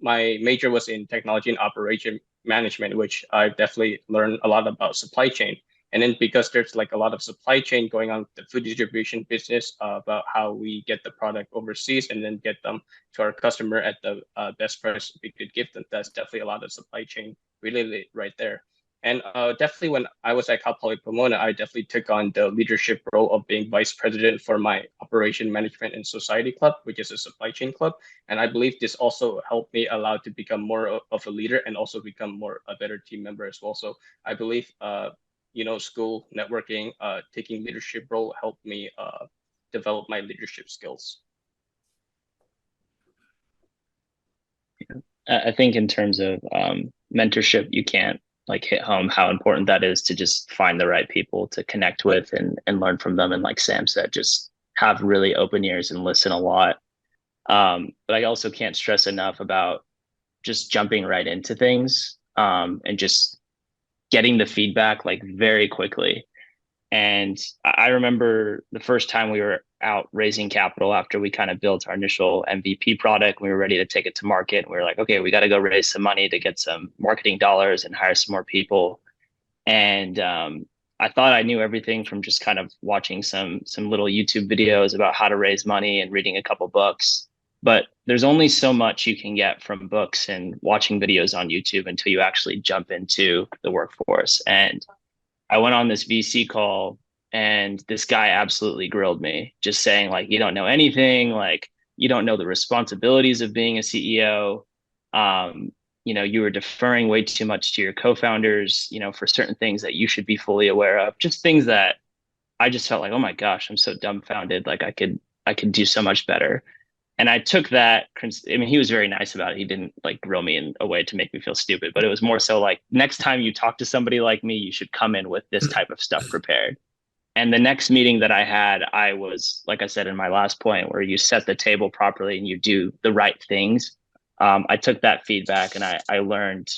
my major was in technology and operation management, which I definitely learned a lot about supply chain. And then because there's like a lot of supply chain going on with the food distribution business about how we get the product overseas and then get them to our customer at the best price we could give them. That's definitely a lot of supply chain related right there. And definitely when I was at Cal Poly Pomona, I definitely took on the leadership role of being vice president for my operation management and society club, which is a supply chain club. And I believe this also helped me allow to become more of a leader and also become a better team member as well. So I believe school networking, taking leadership role helped me develop my leadership skills. I think in terms of mentorship, you can't like hit home how important that is to just find the right people to connect with and learn from them. And like Sam said, just have really open ears and listen a lot. But I also can't stress enough about just jumping right into things and just getting the feedback like very quickly. And I remember the first time we were out raising capital after we kind of built our initial MVP product, we were ready to take it to market. And we were like, okay, we got to go raise some money to get some marketing dollars and hire some more people. And I thought I knew everything from just kind of watching some little YouTube videos about how to raise money and reading a couple books. But there's only so much you can get from books and watching videos on YouTube until you actually jump into the workforce. And I went on this VC call and this guy absolutely grilled me, just saying like, you don't know anything, like you don't know the responsibilities of being a CEO. You were deferring way too much to your co-founders, for certain things that you should be fully aware of, just things that I just felt like, oh my gosh, I'm so dumbfounded. Like I could do so much better. And I took that, he was very nice about it. He didn't like grill me in a way to make me feel stupid, but it was more so like, next time you talk to somebody like me, you should come in with this type of stuff prepared. And the next meeting that I had, I was, like I said in my last point, where you set the table properly and you do the right things. I took that feedback and I learned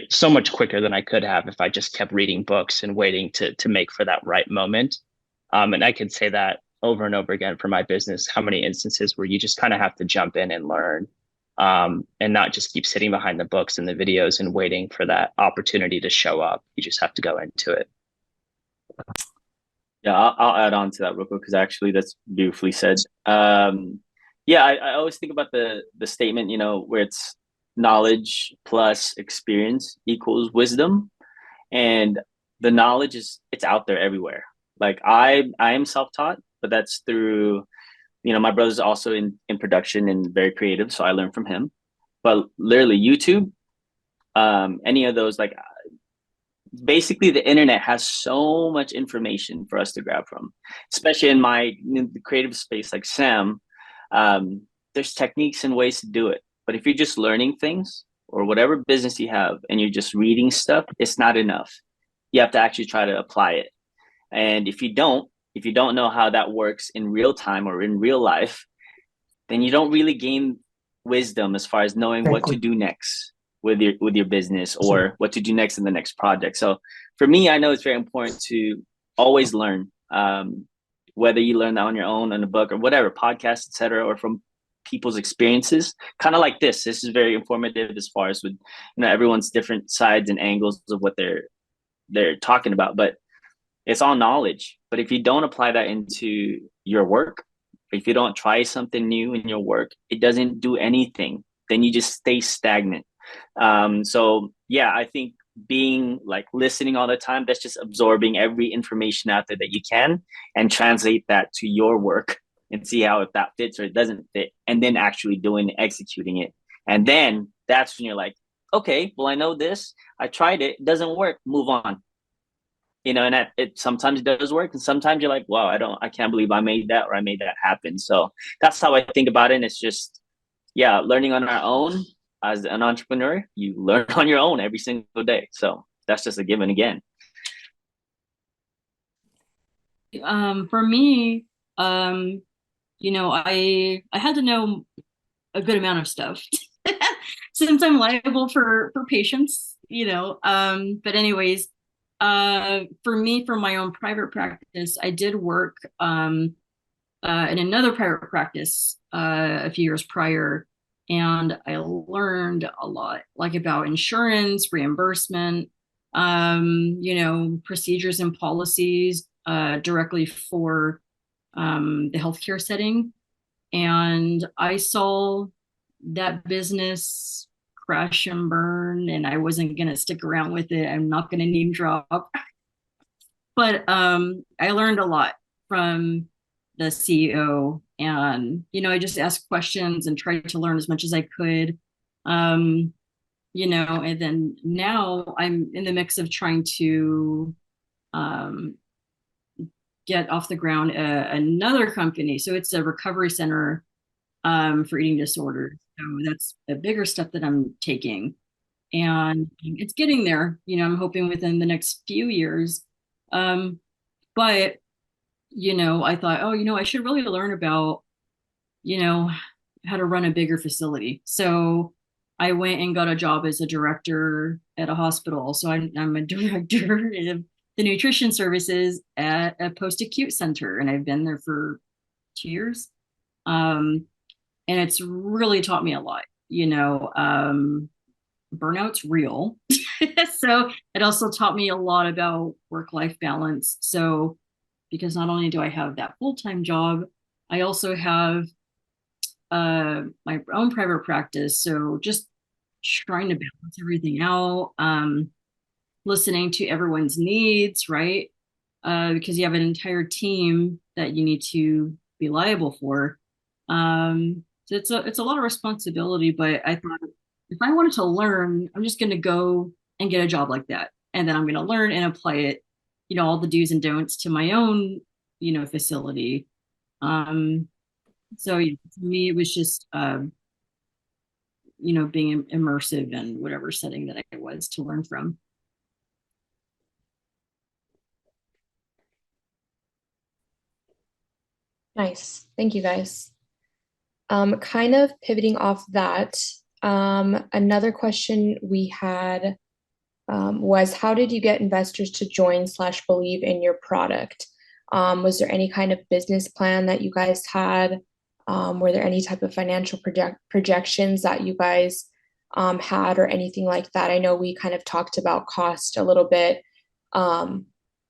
so much quicker than I could have if I just kept reading books and waiting to make for that right moment. And I could say that over and over again for my business, how many instances where you just kind of have to jump in and learn. and not just keep sitting behind the books and the videos and waiting for that opportunity to show up. You just have to go into it. Yeah, I'll add on to that real quick because actually that's beautifully said. Yeah, I always think about the statement, you know, where it's knowledge plus experience equals wisdom, and the knowledge it's out there everywhere. Like I am self-taught, but that's through, you know, my brother's also in production and very creative, so I learned from him. But literally YouTube, any of those, like basically the internet has so much information for us to grab from, especially in the creative space like Sam. There's techniques and ways to do it, but if you're just learning things or whatever business you have and you're just reading stuff, it's not enough. You have to actually try to apply it. And if you don't know how that works in real time or in real life, then you don't really gain wisdom as far as knowing what to do next with your business or what to do next in the next project. So for me, I know it's very important to always learn, whether you learn that on your own, on a book or whatever, podcast, etc., or from people's experiences. Kind of like this is very informative as far as with, you know, everyone's different sides and angles of what they're talking about, but it's all knowledge. But if you don't apply that into your work, if you don't try something new in your work, it doesn't do anything. Then you just stay stagnant. So yeah, I think being like listening all the time, that's just absorbing every information out there that you can and translate that to your work and see how if that fits or it doesn't fit, and then actually doing executing it. And then that's when you're like, okay, well, I know this, I tried it, it doesn't work, move on. You know, and it sometimes does work, and sometimes you're like, wow, I can't believe I made that or I made that happen. So that's how I think about it. And it's just, yeah, learning on our own. As an entrepreneur, you learn on your own every single day. So that's just a given again. For me, you know, I had to know a good amount of stuff since I'm liable for patients, you know. But anyways, for me, for my own private practice, I did work in another private practice a few years prior. And I learned a lot, like about insurance, reimbursement, you know, procedures and policies directly for the healthcare setting. And I saw that business crash and burn, and I wasn't going to stick around with it. I'm not going to name drop. But I learned a lot from the CEO, and you know, I just asked questions and tried to learn as much as I could, you know. And then now I'm in the mix of trying to get off the ground another company. So it's a recovery center for eating disorders. So that's a bigger step that I'm taking, and it's getting there. You know, I'm hoping within the next few years. But you know, I thought, oh, you know, I should really learn about, you know, how to run a bigger facility. So I went and got a job as a director at a hospital. So I'm a director of the nutrition services at a post-acute center, and I've been there for 2 years. And it's really taught me a lot, you know. Burnout's real. So it also taught me a lot about work-life balance. So because not only do I have that full-time job, I also have my own private practice. So just trying to balance everything out, listening to everyone's needs, right? Because you have an entire team that you need to be liable for. So it's a lot of responsibility, but I thought if I wanted to learn, I'm just going to go and get a job like that. And then I'm going to learn and apply it, you know, all the do's and don'ts to my own, you know, facility. So yeah, for me, it was just, you know, being immersive in whatever setting that I was to learn from. Nice. Thank you, guys. Kind of pivoting off that, another question we had was, how did you get investors to join / believe in your product? Was there any kind of business plan that you guys had? Were there any type of financial projections that you guys had or anything like that? I know we kind of talked about cost a little bit,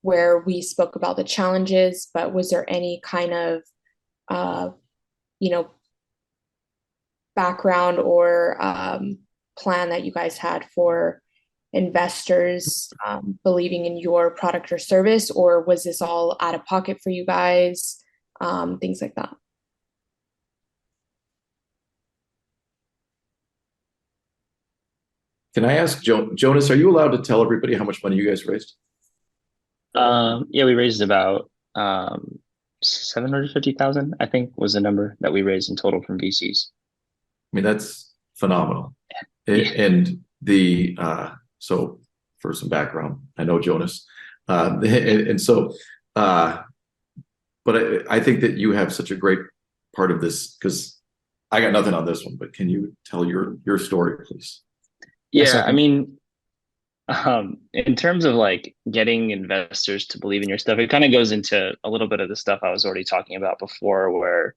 where we spoke about the challenges, but was there any kind of, background or plan that you guys had for investors believing in your product or service, or was this all out of pocket for you guys? Things like that. Can I ask Jonas, are you allowed to tell everybody how much money you guys raised? Yeah, we raised about 750,000, I think was the number that we raised in total from VCs. I mean, that's phenomenal. Yeah. And so for some background, I know Jonas. But I think that you have such a great part of this, because I got nothing on this one, but can you tell your story, please? Yeah, I mean, in terms of like getting investors to believe in your stuff, it kind of goes into a little bit of the stuff I was already talking about before, where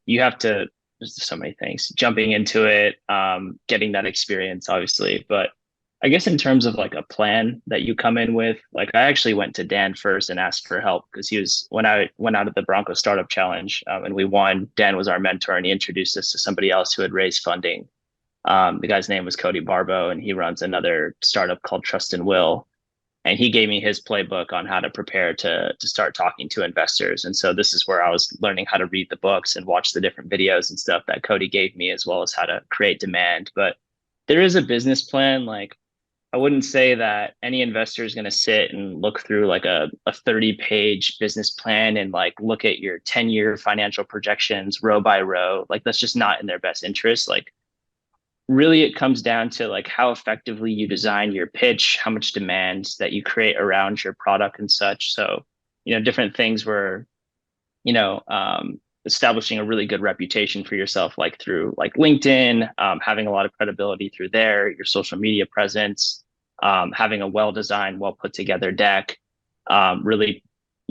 you have to, there's so many things, jumping into it, getting that experience, obviously. But I guess in terms of like a plan that you come in with, like I actually went to Dan first and asked for help, because he was, when I went out of the Bronco Startup Challenge and we won, Dan was our mentor and he introduced us to somebody else who had raised funding. The guy's name was Cody Barbo, and he runs another startup called Trust and Will. And he gave me his playbook on how to prepare to start talking to investors. And so this is where I was learning how to read the books and watch the different videos and stuff that Cody gave me, as well as how to create demand. But there is a business plan. Like, I wouldn't say that any investor is going to sit and look through like a 30-page business plan and like look at your 10-year financial projections row by row. Like, that's just not in their best interest. Like, really it comes down to like how effectively you design your pitch, how much demand that you create around your product and such. So, different things were, establishing a really good reputation for yourself, like through like LinkedIn, having a lot of credibility through there, your social media presence, having a well-designed, well put together deck, really,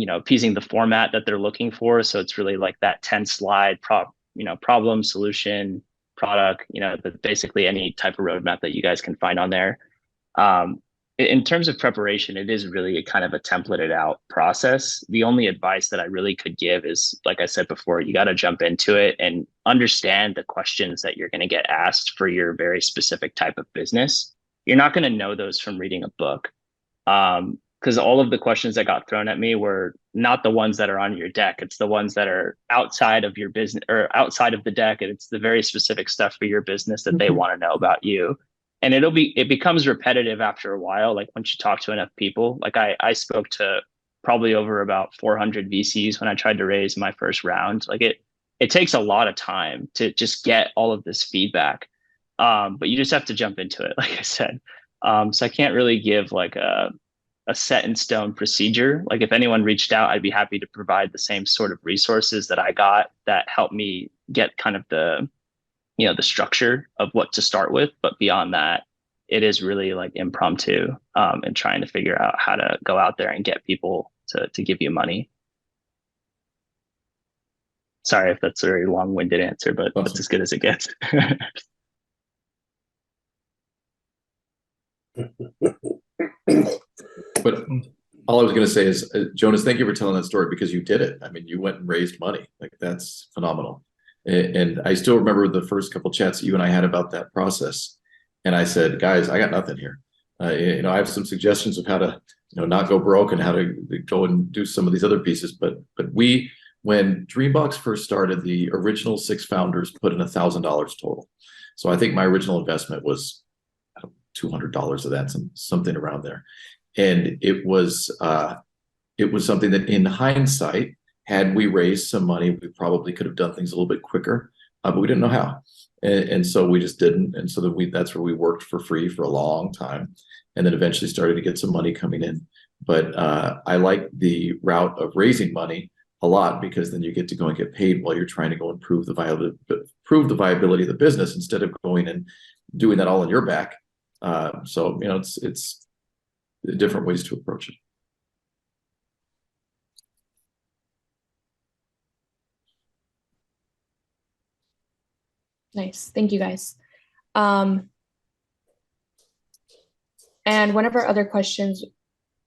appeasing the format that they're looking for. So it's really like that 10 slide problem, solution, product, basically any type of roadmap that you guys can find on there. In terms of preparation, it is really a kind of a templated out process. The only advice that I really could give is, like I said before, you got to jump into it and understand the questions that you're going to get asked for your very specific type of business. You're not going to know those from reading a book. Because all of the questions that got thrown at me were not the ones that are on your deck. It's the ones that are outside of your business or outside of the deck. And it's the very specific stuff for your business that they want to know about you. And it becomes repetitive after a while. Like once you talk to enough people, like I spoke to probably over about 400 VCs when I tried to raise my first round. Like it takes a lot of time to just get all of this feedback. But you just have to jump into it, like I said. So I can't really give like a set in stone procedure. Like if anyone reached out, I'd be happy to provide the same sort of resources that I got that helped me get kind of the structure of what to start with. But beyond that, it is really like impromptu and trying to figure out how to go out there and get people to give you money. Sorry if that's a very long-winded answer, but awesome. That's as good as it gets. But all I was going to say is, Jonas, thank you for telling that story, because you did it. I mean, you went and raised money. Like, that's phenomenal. And I still remember the first couple of chats that you and I had about that process. And I said, guys, I got nothing here. I have some suggestions of how to, not go broke and how to go and do some of these other pieces. But when Dreambox first started, the original 6 founders put in $1,000 total. So I think my original investment was $200 of that, something around there. And it was something that, in hindsight, had we raised some money, we probably could have done things a little bit quicker, but we didn't know how. And so we just didn't. And so that's where we worked for free for a long time, and then eventually started to get some money coming in. But I like the route of raising money a lot, because then you get to go and get paid while you're trying to go and prove the viability of the business, instead of going and doing that all on your back. So it's different ways to approach it. Nice. Thank you, guys. And one of our other questions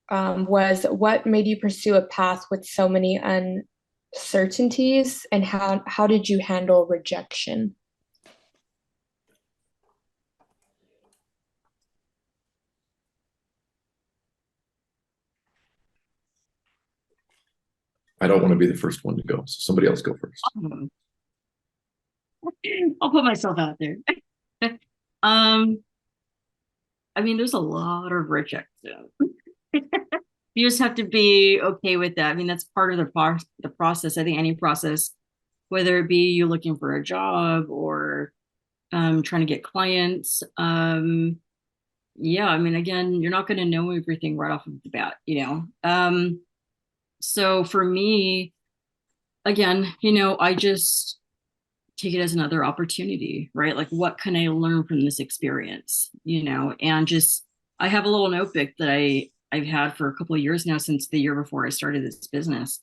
was, what made you pursue a path with so many uncertainties, and how did you handle rejection? I don't want to be the first one to go, so somebody else go first. I'll put myself out there. I mean, there's a lot of rejection. You just have to be okay with that. I mean, that's part of the process. I think any process, whether it be you looking for a job or trying to get clients. Yeah, I mean, again, you're not going to know everything right off of the bat, you know. So for me, again, you know, I just take it as another opportunity, right? Like, what can I learn from this experience, you know? And just, I have a little notebook that I've had for a couple of years now, since the year before I started this business.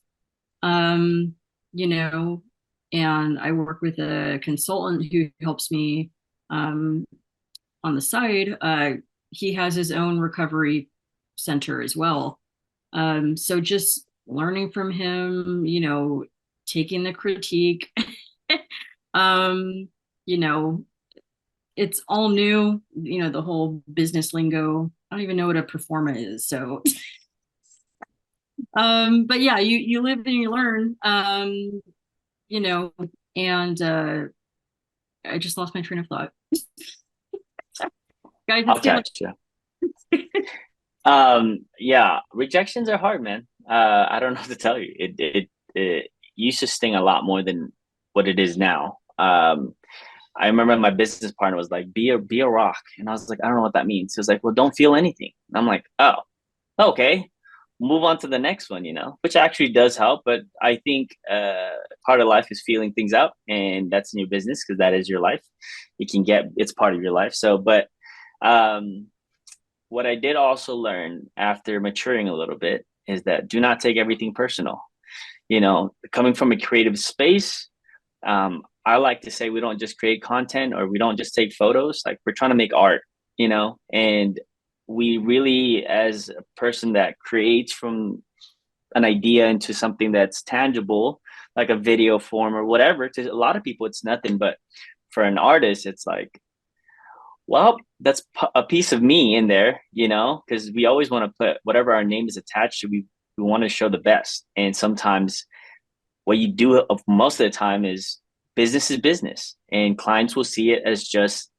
You know, and I work with a consultant who helps me on the side. He has his own recovery center as well. So just learning from him, you know, taking the critique. You know, it's all new, you know, the whole business lingo. I don't even know what a performa is. So, but yeah, you live and you learn, you know, and I just lost my train of thought. Guys, I'll catch you. Yeah, rejections are hard, man. I don't know what to tell you. It used to sting a lot more than what it is now. I remember my business partner was like, be a rock. And I was like, I don't know what that means. He was like, well, don't feel anything. And I'm like, oh, okay, move on to the next one, you know, which actually does help. But I think part of life is feeling things out, and that's in your business, because that is your life. It's part of your life. So, but what I did also learn after maturing a little bit is that do not take everything personal. You know, coming from a creative space, I like to say we don't just create content, or we don't just take photos. Like, we're trying to make art, you know, and we really, as a person that creates from an idea into something that's tangible, like a video form or whatever, to a lot of people, it's nothing. But for an artist, it's like, well, that's a piece of me in there, you know, because we always want to put whatever our name is attached to, we want to show the best. And sometimes what you do most of the time is business, and clients will see it as just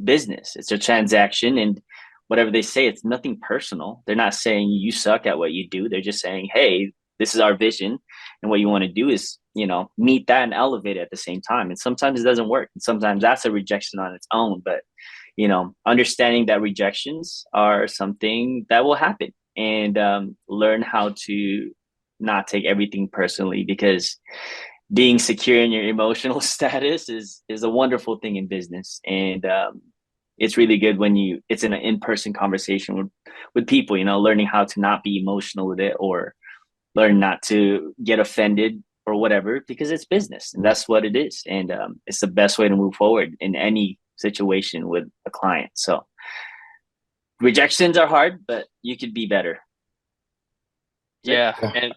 business. It's a transaction, and whatever they say, it's nothing personal. They're not saying you suck at what you do. They're just saying, hey, this is our vision, and what you want to do is, you know, meet that and elevate it at the same time. And sometimes it doesn't work, and sometimes that's a rejection on its own. But, you know, understanding that rejections are something that will happen, and learn how to not take everything personally, because being secure in your emotional status is a wonderful thing in business. And it's really good when it's in an in-person conversation with people, you know, learning how to not be emotional with it, or learn not to get offended or whatever, because it's business and that's what it is. And it's the best way to move forward in any situation with a client. So rejections are hard, but you could be better. Yeah, and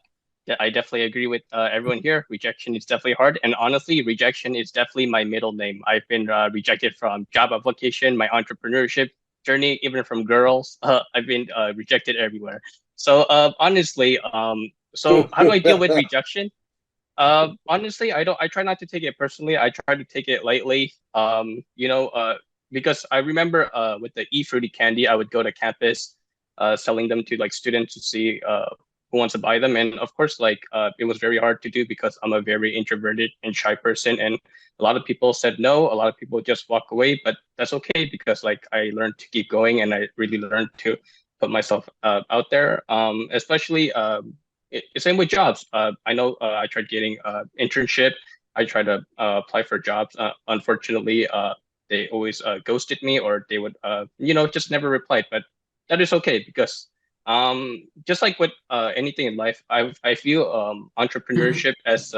yeah, I definitely agree with everyone here. Rejection is definitely hard, and honestly, rejection is definitely my middle name. I've been rejected from job application, my entrepreneurship journey, even from girls. I've been rejected everywhere. So honestly, so how do I deal with rejection? Honestly, I try not to take it personally. I try to take it lightly. You know, because I remember with the e-fruity candy, I would go to campus, selling them to like students to see who wants to buy them. And of course, like it was very hard to do because I'm a very introverted and shy person. And a lot of people said no, a lot of people just walk away, but that's okay, because like I learned to keep going, and I really learned to put myself out there. Especially same with jobs. I know I tried getting internship. I tried to apply for jobs. Unfortunately, they always ghosted me, or they would, you know, just never replied. But that is okay, because just like with anything in life, I feel entrepreneurship as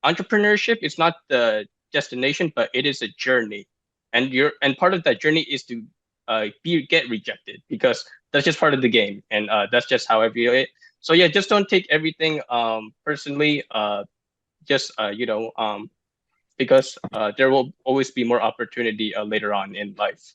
entrepreneurship is not the destination, but it is a journey, and part of that journey is to get rejected, because that's just part of the game, and that's just how I view it. So yeah, just don't take everything personally. Because there will always be more opportunity later on in life.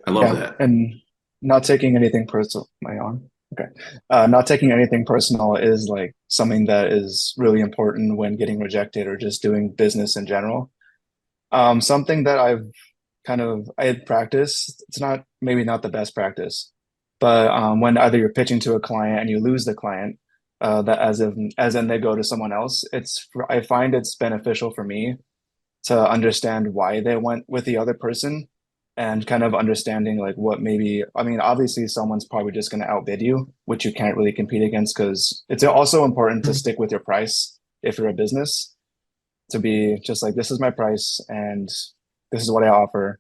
I love that. And not taking anything personal. Am I on? Okay. Not taking anything personal is like something that is really important when getting rejected or just doing business in general. Something that I had practiced, it's not maybe not the best practice, but when either you're pitching to a client and you lose the client, that as in they go to someone else, I find it's beneficial for me to understand why they went with the other person, and kind of understanding like what maybe, I mean, obviously someone's probably just going to outbid you, which you can't really compete against, because it's also important to stick with your price if you're a business, to be just like, this is my price and this is what I offer.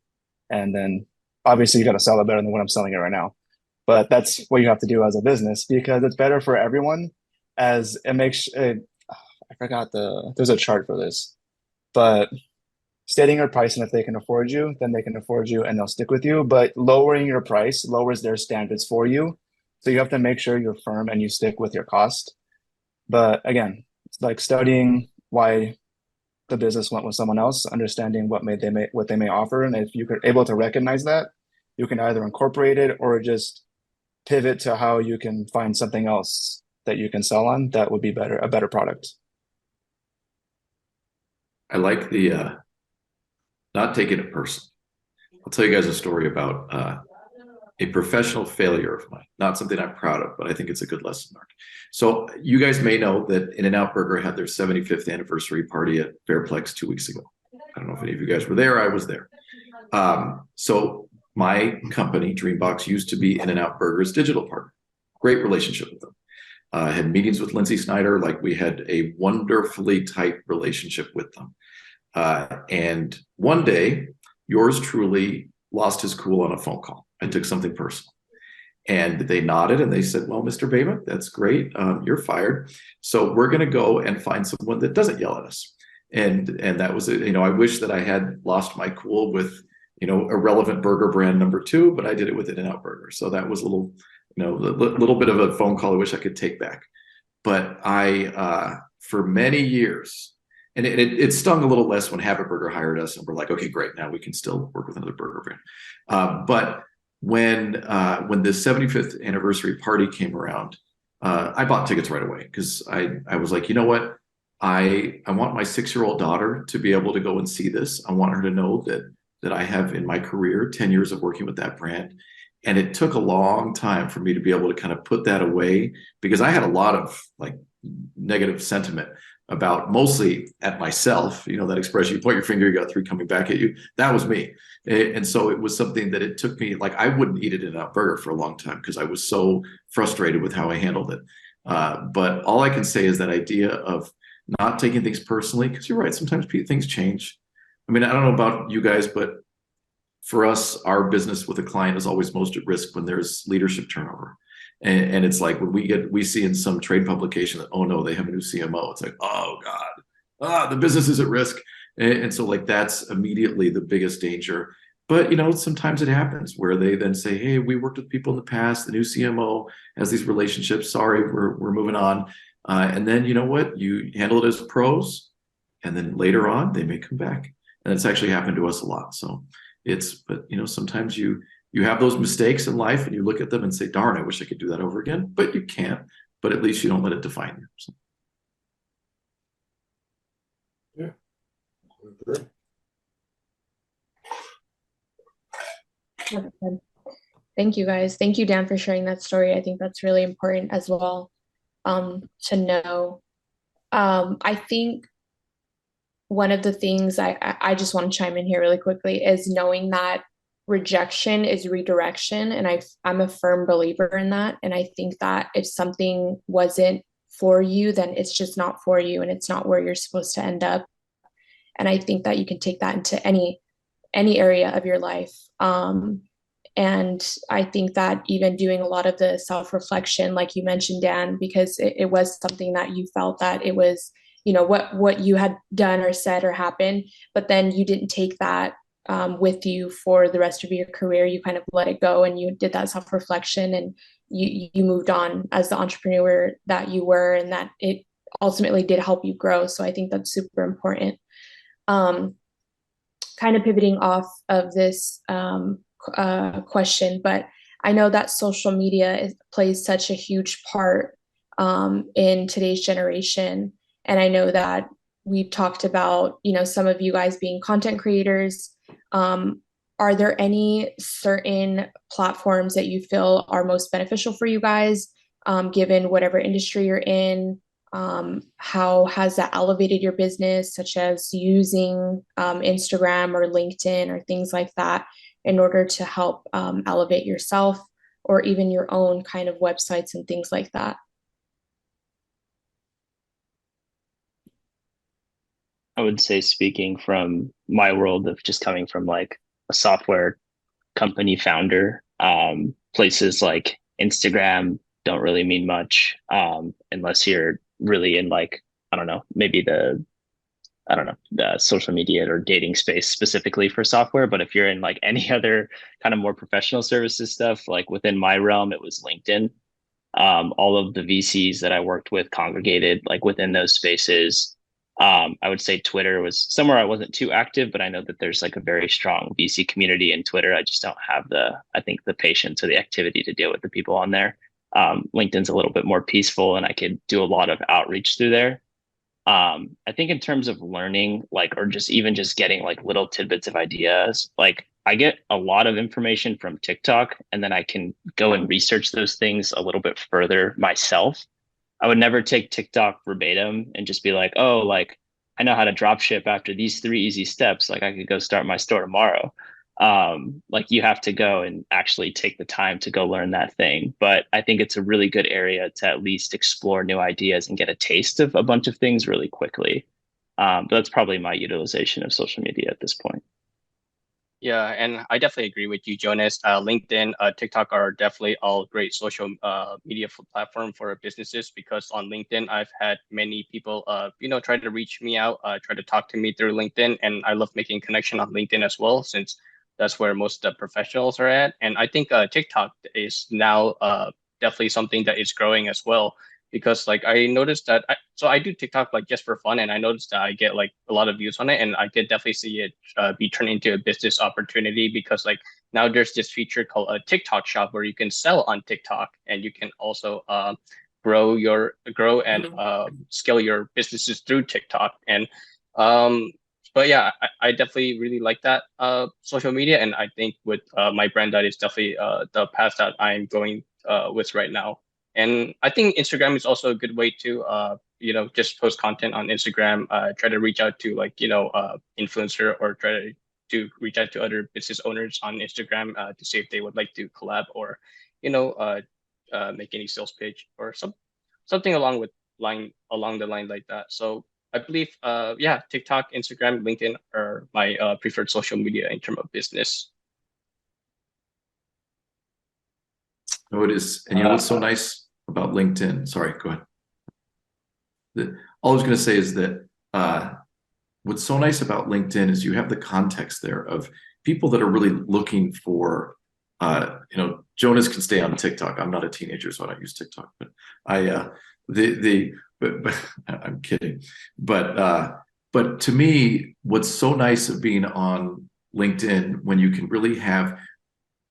And then obviously you got to sell it better than what I'm selling it right now. But that's what you have to do as a business, because it's better for everyone, as it makes it, I forgot there's a chart for this, but stating your price, and if they can afford you, then they can afford you and they'll stick with you. But lowering your price lowers their standards for you. So you have to make sure you're firm and you stick with your cost. But again, it's like studying why the business went with someone else, understanding what they may offer. And if you're able to recognize that, you can either incorporate it or just pivot to how you can find something else that you can sell on that would be a better product. I like the not taking it personally. I'll tell you guys a story about a professional failure of mine. Not something I'm proud of, but I think it's a good lesson learned. So you guys may know that In-N-Out Burger had their 75th anniversary party at Fairplex 2 weeks ago. I don't know if any of you guys were there. I was there. So my company, Dreambox, used to be In-N-Out Burger's digital partner. Great relationship with them. I had meetings with Lindsay Snyder. Like, we had a wonderfully tight relationship with them. And one day, yours truly lost his cool on a phone call. I took something personal. And they nodded and they said, well, Mr. Bama, that's great. You're fired. So we're going to go and find someone that doesn't yell at us. And that was it. I wish that I had lost my cool with, irrelevant burger brand number 2, but I did it with In-N-Out Burger. So that was a little bit of a phone call I wish I could take back. But I, for many years, and it stung a little less when Habit Burger hired us and we're like, okay, great, now we can still work with another burger brand. But when the 75th anniversary party came around, I bought tickets right away, because I was like, you know what? I want my 6-year-old daughter to be able to go and see this. I want her to know that I have, in my career, 10 years of working with that brand. And it took a long time for me to be able to kind of put that away, because I had a lot of like negative sentiment about, mostly at myself, that expression, you point your finger, you got 3 coming back at you. That was me. And so it was something that it took me, like, I wouldn't eat it In-N-Out Burger for a long time because I was so frustrated with how I handled it. But all I can say is that idea of not taking things personally, because you're right, sometimes things change. I mean, I don't know about you guys, but for us, our business with a client is always most at risk when there's leadership turnover. And it's like when we see in some trade publication that, oh no, they have a new CMO. It's like, oh God, the business is at risk. And so like that's immediately the biggest danger. But sometimes it happens where they then say, hey, we worked with people in the past. The new CMO has these relationships. Sorry, we're moving on. And then you know what? You handle it as pros, and then later on they may come back. And it's actually happened to us a lot. So but sometimes you have those mistakes in life and you look at them and say, darn, I wish I could do that over again, but you can't. But at least you don't let it define you. So. Yeah. Thank you, guys. Thank you, Dan, for sharing that story. I think that's really important as well, to know. I think one of the things I just want to chime in here really quickly is knowing that rejection is redirection. And I'm a firm believer in that. And I think that if something wasn't for you, then it's just not for you, and it's not where you're supposed to end up. And I think that you can take that into any area of your life. And I think that even doing a lot of the self-reflection, like you mentioned, Dan, because it was something that you felt that it was what you had done or said or happened, but then you didn't take that with you for the rest of your career. You kind of let it go and you did that self-reflection, and you moved on as the entrepreneur that you were, and that it ultimately did help you grow. So I think that's super important. Kind of pivoting off of this question, but I know that social media plays such a huge part in today's generation. And I know that we've talked about, some of you guys being content creators. Are there any certain platforms that you feel are most beneficial for you guys, given whatever industry you're in? How has that elevated your business, such as using Instagram or LinkedIn or things like that in order to help elevate yourself, or even your own kind of websites and things like that? I would say, speaking from my world of just coming from like a software company founder, places like Instagram don't really mean much unless you're really in like, I don't know, maybe the social media or dating space specifically for software. But if you're in like any other kind of more professional services stuff, like within my realm, it was LinkedIn. All of the VCs that I worked with congregated like within those spaces. I would say Twitter was somewhere I wasn't too active, but I know that there's like a very strong VC community in Twitter. I just don't have the patience or the activity to deal with the people on there. LinkedIn's a little bit more peaceful, and I could do a lot of outreach through there. I think in terms of learning, like, or just even just getting like little tidbits of ideas, like I get a lot of information from TikTok, and then I can go and research those things a little bit further myself. I would never take TikTok verbatim and just be like, oh, like I know how to drop ship after these 3 easy steps. Like I could go start my store tomorrow. Like you have to go and actually take the time to go learn that thing. But I think it's a really good area to at least explore new ideas and get a taste of a bunch of things really quickly. But that's probably my utilization of social media at this point. Yeah, and I definitely agree with you, Jonas. LinkedIn, TikTok are definitely all great social media platform for businesses, because on LinkedIn, I've had many people, try to reach me out, try to talk to me through LinkedIn, and I love making connection on LinkedIn as well, since that's where most of the professionals are at. And I think TikTok is now definitely something that is growing as well, because like I noticed that I do TikTok like just for fun, and I noticed that I get like a lot of views on it, and I could definitely see it be turned into a business opportunity, because like now there's this feature called a TikTok shop where you can sell on TikTok, and you can also grow and scale your businesses through TikTok. And but yeah, I definitely really like that social media, and I think with my brand, that is definitely the path that I'm going with right now. And I think Instagram is also a good way to, just post content on Instagram, try to reach out to like, influencer, or try to reach out to other business owners on Instagram to see if they would like to collab, or, make any sales pitch or something along the line like that. So I believe, TikTok, Instagram, LinkedIn are my preferred social media in terms of business. Oh, it is. And what's so nice about LinkedIn? Sorry, go ahead. All I was going to say is that what's so nice about LinkedIn is you have the context there of people that are really looking for, Jonas can stay on TikTok. I'm not a teenager, so I don't use TikTok, but but I'm kidding. But to me, what's so nice of being on LinkedIn, when you can really have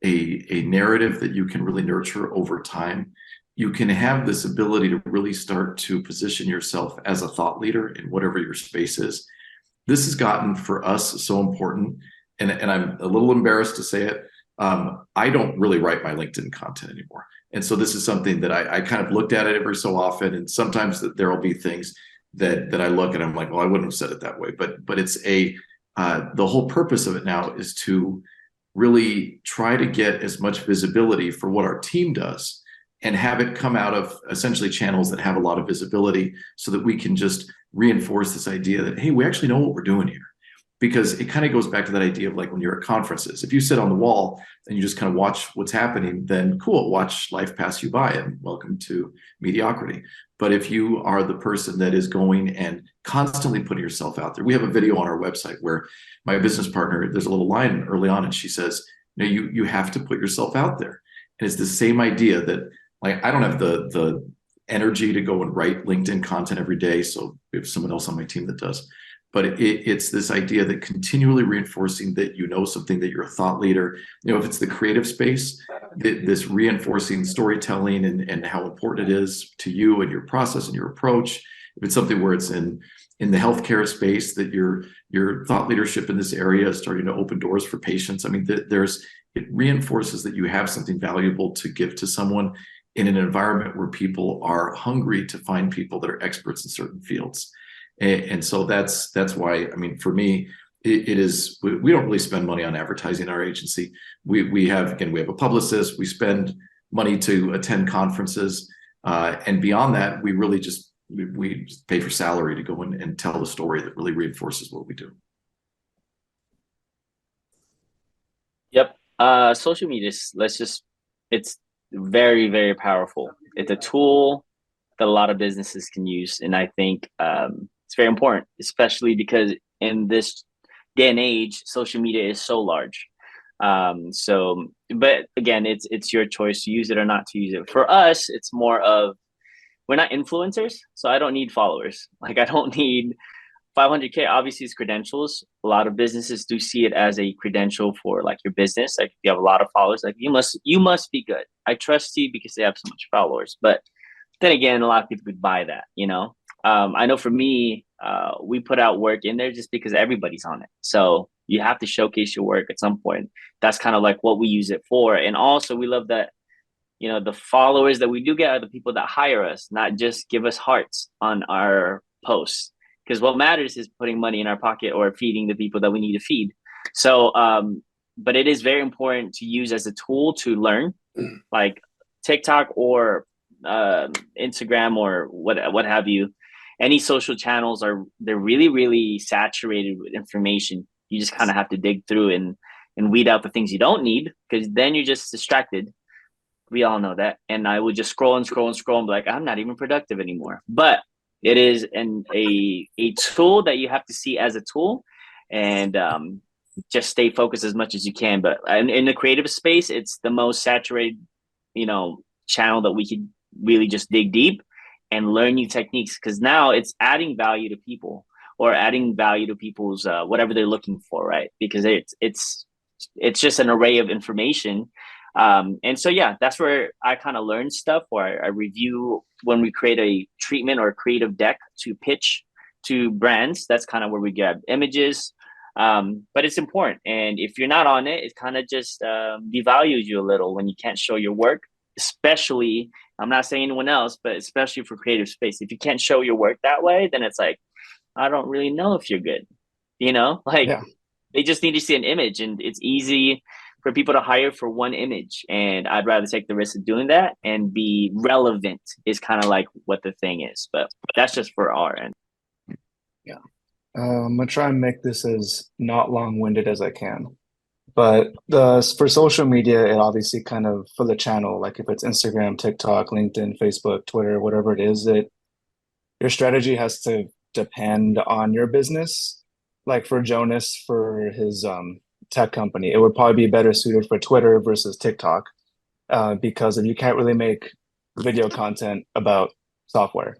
a narrative that you can really nurture over time, you can have this ability to really start to position yourself as a thought leader in whatever your space is. This has gotten for us so important, and I'm a little embarrassed to say it. I don't really write my LinkedIn content anymore. And so this is something that I kind of looked at it every so often. And sometimes there will be things that I look and I'm like, well, I wouldn't have said it that way. But it's the whole purpose of it now is to really try to get as much visibility for what our team does, and have it come out of essentially channels that have a lot of visibility, so that we can just reinforce this idea that, hey, we actually know what we're doing here. because it kind of goes back to that idea of like when you're at conferences, if you sit on the wall and you just kind of watch what's happening, then cool, watch life pass you by and welcome to mediocrity. But if you are the person that is going and constantly putting yourself out there, we have a video on our website where my business partner, there's a little line early on, and she says, you have to put yourself out there. And it's the same idea that, like, I don't have the energy to go and write LinkedIn content every day. So we have someone else on my team that does. But it's this idea that continually reinforcing that something, that you're a thought leader. If it's the creative space, this reinforcing storytelling and how important it is to you and your process and your approach. If it's something where it's in the healthcare space, that your thought leadership in this area is starting to open doors for patients. I mean, it reinforces that you have something valuable to give to someone in an environment where people are hungry to find people that are experts in certain fields. And so that's why, I mean, for me, it is, we don't really spend money on advertising our agency. We have a publicist, we spend money to attend conferences. And beyond that, we really just, we pay for salary to go in and tell the story that really reinforces what we do. Yep. Social media, it's very, very powerful. It's a tool that a lot of businesses can use. And I think it's very important, especially because in this day and age, social media is so large. But again, it's your choice to use it or not to use it. For us, it's more of, we're not influencers, so I don't need followers. Like, I don't need 500K. Obviously, it's credentials. A lot of businesses do see it as a credential for like your business. Like, if you have a lot of followers, like you must be good. I trust you because they have so much followers. But then again, a lot of people could buy that, I know for me, we put out work in there just because everybody's on it. So you have to showcase your work at some point. That's kind of like what we use it for. And also, we love that, the followers that we do get are the people that hire us, not just give us hearts on our posts. Because what matters is putting money in our pocket or feeding the people that we need to feed. So, but it is very important to use as a tool to learn, like TikTok or Instagram or what have you. Any social channels they're really, really saturated with information. You just kind of have to dig through and weed out the things you don't need, because then you're just distracted. We all know that. And I would just scroll and scroll and scroll and be like, I'm not even productive anymore. But it is a tool that you have to see as a tool, and just stay focused as much as you can. But in the creative space, it's the most saturated, channel that we could really just dig deep and learn new techniques, because now it's adding value to people, or adding value to people's whatever they're looking for, right? Because it's just an array of information. And so, yeah, that's where I kind of learn stuff, or I review when we create a treatment or a creative deck to pitch to brands. That's kind of where we grab images. But it's important. And if you're not on it, it kind of just devalues you a little when you can't show your work, especially, I'm not saying anyone else, but especially for creative space. If you can't show your work that way, then it's like, I don't really know if you're good, They just need to see an image, and it's easy for people to hire for one image. And I'd rather take the risk of doing that and be relevant is kind of like what the thing is. But that's just for our end. Yeah. I'm gonna try and make this as not long-winded as I can. But for social media, it obviously kind of, for the channel, like if it's Instagram, TikTok, LinkedIn, Facebook, Twitter, whatever it is, your strategy has to depend on your business. Like for Jonas, for his tech company, it would probably be better suited for Twitter versus TikTok, because if you can't really make video content about software.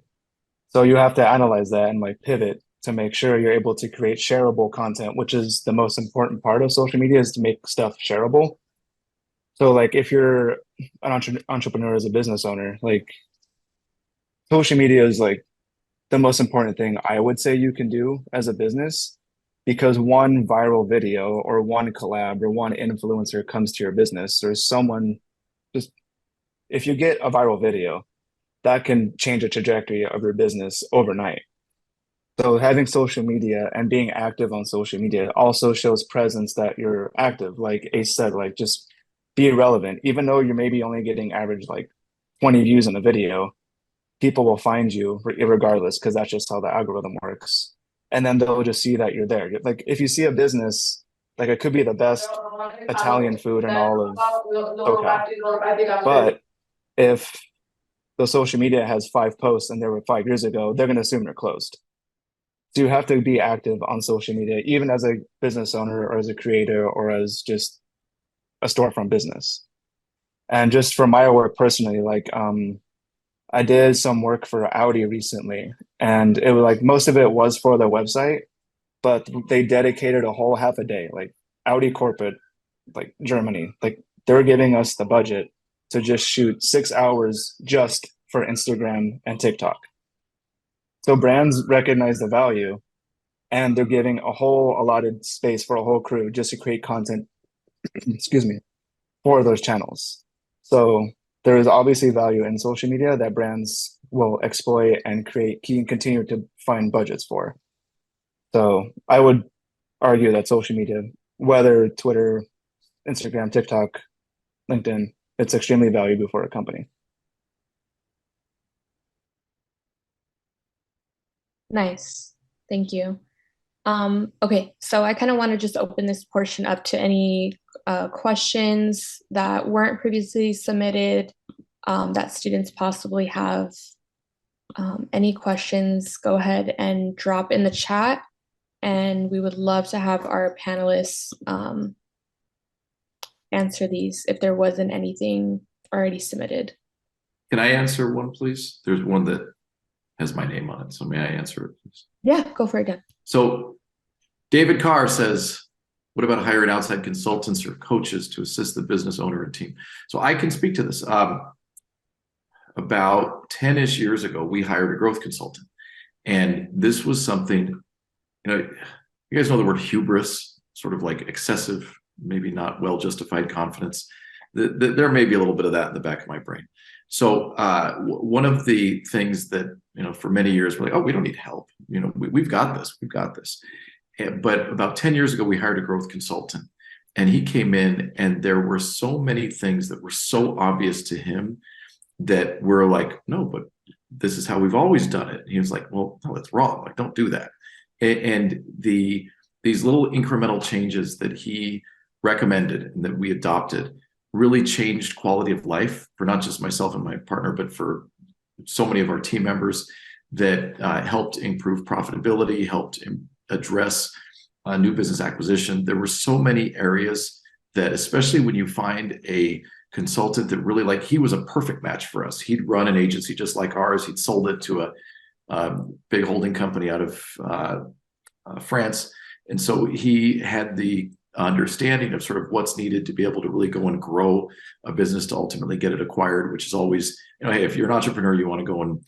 So you have to analyze that and like pivot to make sure you're able to create shareable content, which is the most important part of social media, is to make stuff shareable. So like if you're an entrepreneur, as a business owner, like social media is like the most important thing I would say you can do as a business, because one viral video or one collab or one influencer comes to your business, or someone just, if you get a viral video, that can change the trajectory of your business overnight. So having social media and being active on social media also shows presence that you're active. Like Ace said, like just be relevant. Even though you're maybe only getting average like 20 views in a video, people will find you regardless, because that's just how the algorithm works. and then they'll just see that you're there. Like if you see a business, like it could be the best Italian food in all of SoCal, but if the social media has 5 posts and they were 5 years ago, they're going to assume they're closed. So you have to be active on social media, even as a business owner or as a creator or as just a storefront business. And just for my work personally, like I did some work for Audi recently, and it was like most of it was for their website, but they dedicated a whole half a day, like Audi corporate, like Germany, like they're giving us the budget to just shoot 6 hours just for Instagram and TikTok. So brands recognize the value, and they're giving a whole allotted space for a whole crew just to create content, excuse me, for those channels. So there is obviously value in social media that brands will exploit and continue to find budgets for. So I would argue that social media, whether Twitter, Instagram, TikTok, LinkedIn, it's extremely valuable for a company. Nice. Thank you. Okay, so I kind of want to just open this portion up to any questions that weren't previously submitted that students possibly have. Any questions, go ahead and drop in the chat, and we would love to have our panelists answer these if there wasn't anything already submitted. Can I answer one, please? There's one that has my name on it, so may I answer it, please? Yeah, go for it, Dan. So David Carr says, what about hiring outside consultants or coaches to assist the business owner and team? So I can speak to this. About 10-ish years ago, we hired a growth consultant. And this was something, you guys know the word hubris, sort of like excessive, maybe not well-justified confidence. There may be a little bit of that in the back of my brain. So one of the things that, for many years, we're like, oh, we don't need help. We've got this. But about 10 years ago, we hired a growth consultant, and he came in, and there were so many things that were so obvious to him that we're like, no, but this is how we've always done it. And he was like, well, no, that's wrong. Like, don't do that. And these little incremental changes that he recommended and that we adopted really changed quality of life for not just myself and my partner, but for so many of our team members, that helped improve profitability, helped address new business acquisition. There were so many areas that, especially when you find a consultant that really, he was a perfect match for us. He'd run an agency just like ours. He'd sold it to a big holding company out of France. And so he had the understanding of sort of what's needed to be able to really go and grow a business to ultimately get it acquired, which is always, hey, if you're an entrepreneur, you want to go and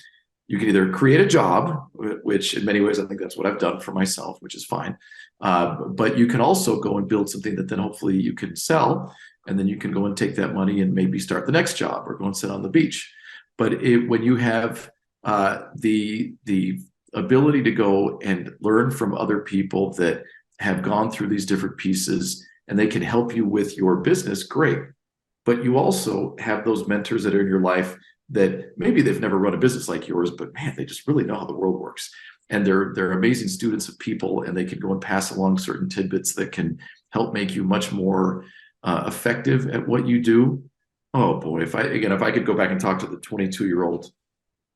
you can either create a job, which in many ways, I think that's what I've done for myself, which is fine. But you can also go and build something that then hopefully you can sell, and then you can go and take that money and maybe start the next job or go and sit on the beach. But when you have the ability to go and learn from other people that have gone through these different pieces and they can help you with your business, great. But you also have those mentors that are in your life that maybe they've never run a business like yours, but man, they just really know how the world works. And they're amazing students of people, and they can go and pass along certain tidbits that can help make you much more effective at what you do. Oh boy, if I could go back and talk to the 22-year-old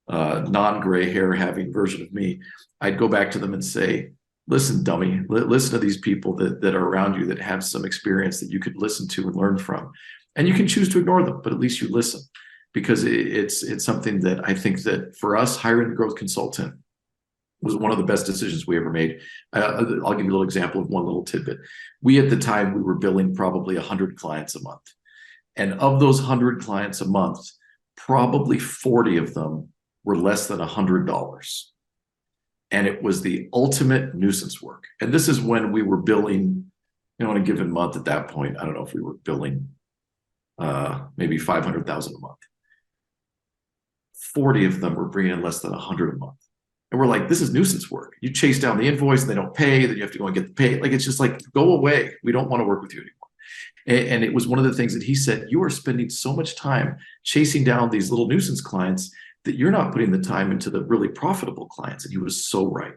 non-gray hair having version of me, I'd go back to them and say, listen, dummy, listen to these people that are around you that have some experience that you could listen to and learn from. And you can choose to ignore them, but at least you listen, because it's something that I think that for us, hiring a growth consultant was one of the best decisions we ever made. I'll give you a little example of one little tidbit. At the time, we were billing probably 100 clients a month. And of those 100 clients a month, probably 40 of them were less than $100. And it was the ultimate nuisance work. And this is when we were billing, in a given month at that point, I don't know if we were billing maybe 500,000 a month. 40 of them were bringing in less than 100 a month. And we're like, this is nuisance work. You chase down the invoice and they don't pay, then you have to go and get the pay. It's just like, go away. We don't want to work with you anymore. And it was one of the things that he said, you are spending so much time chasing down these little nuisance clients that you're not putting the time into the really profitable clients. And he was so right.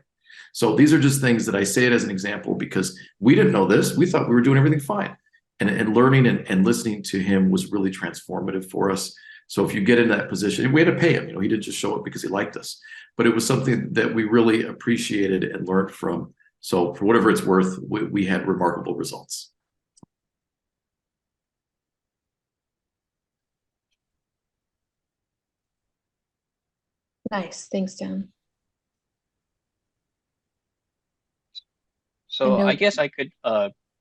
So these are just things that I say it as an example because we didn't know this. We thought we were doing everything fine. And learning and listening to him was really transformative for us. So if you get in that position, we had to pay him. He didn't just show up because he liked us, but it was something that we really appreciated and learned from. So for whatever it's worth, we had remarkable results. Nice. Thanks, Dan. So I guess I could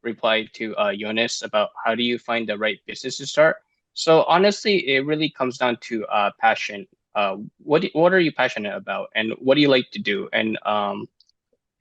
reply to Jonas about how do you find the right business to start. So honestly, it really comes down to passion. What are you passionate about, and what do you like to do? And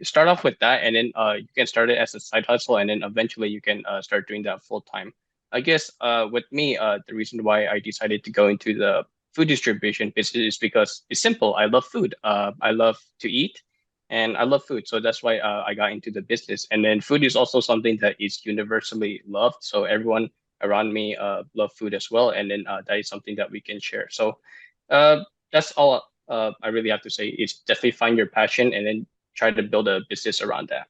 start off with that, and then you can start it as a side hustle, and then eventually you can start doing that full time. I guess with me, the reason why I decided to go into the food distribution business is because it's simple. I love food. I love to eat, and I love food, so that's why I got into the business. And then food is also something that is universally loved, so everyone around me love food as well, and then that is something that we can share. So that's all I really have to say. Is definitely find your passion and then try to build a business around that.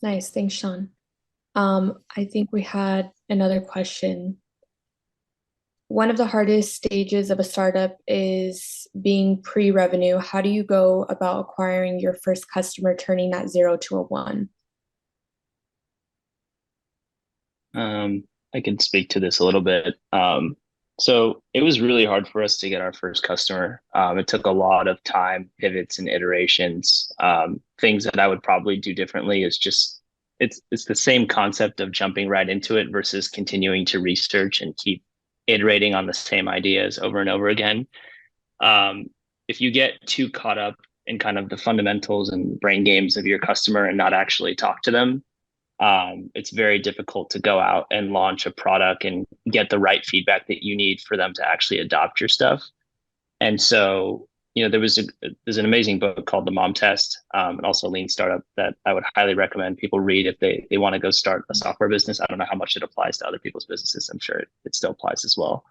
Nice. Thanks, Sean. I think we had another question. One of the hardest stages of a startup is being pre-revenue. How do you go about acquiring your first customer, turning that 0 to a 1? I can speak to this a little bit. So it was really hard for us to get our first customer. It took a lot of time, pivots and iterations. Things that I would probably do differently is just, it's the same concept of jumping right into it versus continuing to research and keep iterating on the same ideas over and over again. If you get too caught up in kind of the fundamentals and brain games of your customer and not actually talk to them, it's very difficult to go out and launch a product and get the right feedback that you need for them to actually adopt your stuff. And so, there's an amazing book called The Mom Test, and also Lean Startup, that I would highly recommend people read if they want to go start a software business. I don't know how much it applies to other people's businesses. I'm sure it still applies as well.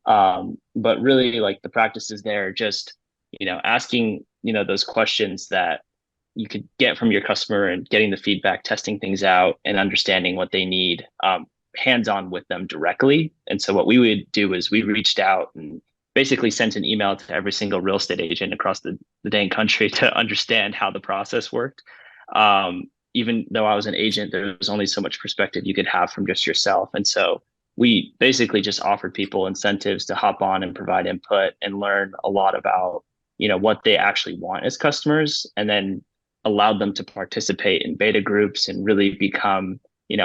But really, like, the practices there, just, asking, those questions that you could get from your customer and getting the feedback, testing things out and understanding what they need, hands-on with them directly. And so what we would do is we reached out and basically sent an email to every single real estate agent across the dang country to understand how the process worked. Even though I was an agent, there was only so much perspective you could have from just yourself. And so we basically just offered people incentives to hop on and provide input and learn a lot about, what they actually want as customers, and then allowed them to participate in beta groups and really become,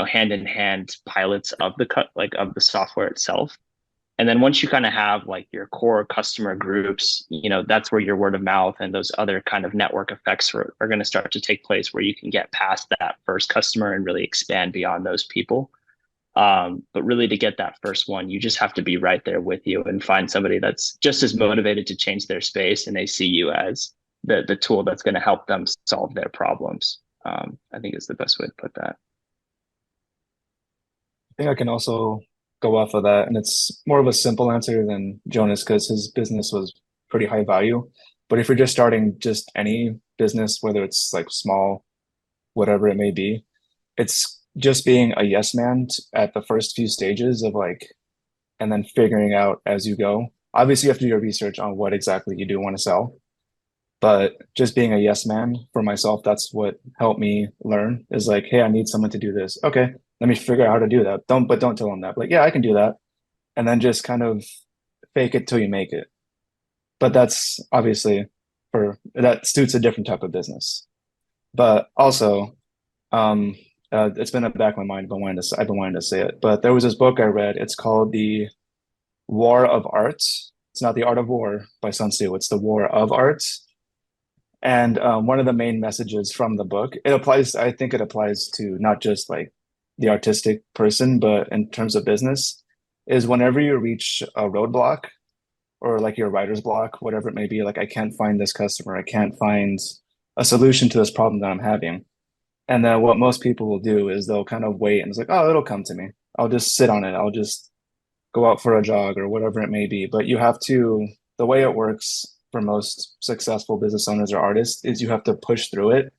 hand in hand pilots of the software itself. And then once you kind of have like your core customer groups, that's where your word of mouth and those other kind of network effects are going to start to take place, where you can get past that first customer and really expand beyond those people. But really, to get that first one, you just have to be right there with you and find somebody that's just as motivated to change their space, and they see you as the tool that's going to help them solve their problems. I think is the best way to put that. I think I can also go off of that, and it's more of a simple answer than Jonas because his business was pretty high value. But if you're just starting just any business, whether it's like small, whatever it may be, it's just being a yes man at the first few stages of and then figuring out as you go. Obviously, you have to do your research on what exactly you do want to sell. But just being a yes man for myself, that's what helped me learn, is like, hey, I need someone to do this. Okay, let me figure out how to do that. Don't tell them that. Like, yeah, I can do that. And then just kind of fake it till you make it. But that's obviously that suits a different type of business. But also, it's been at the back of my mind. I've been wanting to say it. But there was this book I read. It's called The War of Arts. It's not The Art of War by Sun Tzu. It's The War of Arts. And one of the main messages from the book, I think it applies to not just like the artistic person, but in terms of business, is whenever you reach a roadblock or like your writer's block, whatever it may be, like I can't find this customer, I can't find a solution to this problem that I'm having. And then what most people will do is they'll kind of wait and it's like, oh, it'll come to me. I'll just sit on it. I'll just go out for a jog or whatever it may be. But you have to the way it works for most successful business owners or artists is you have to push through it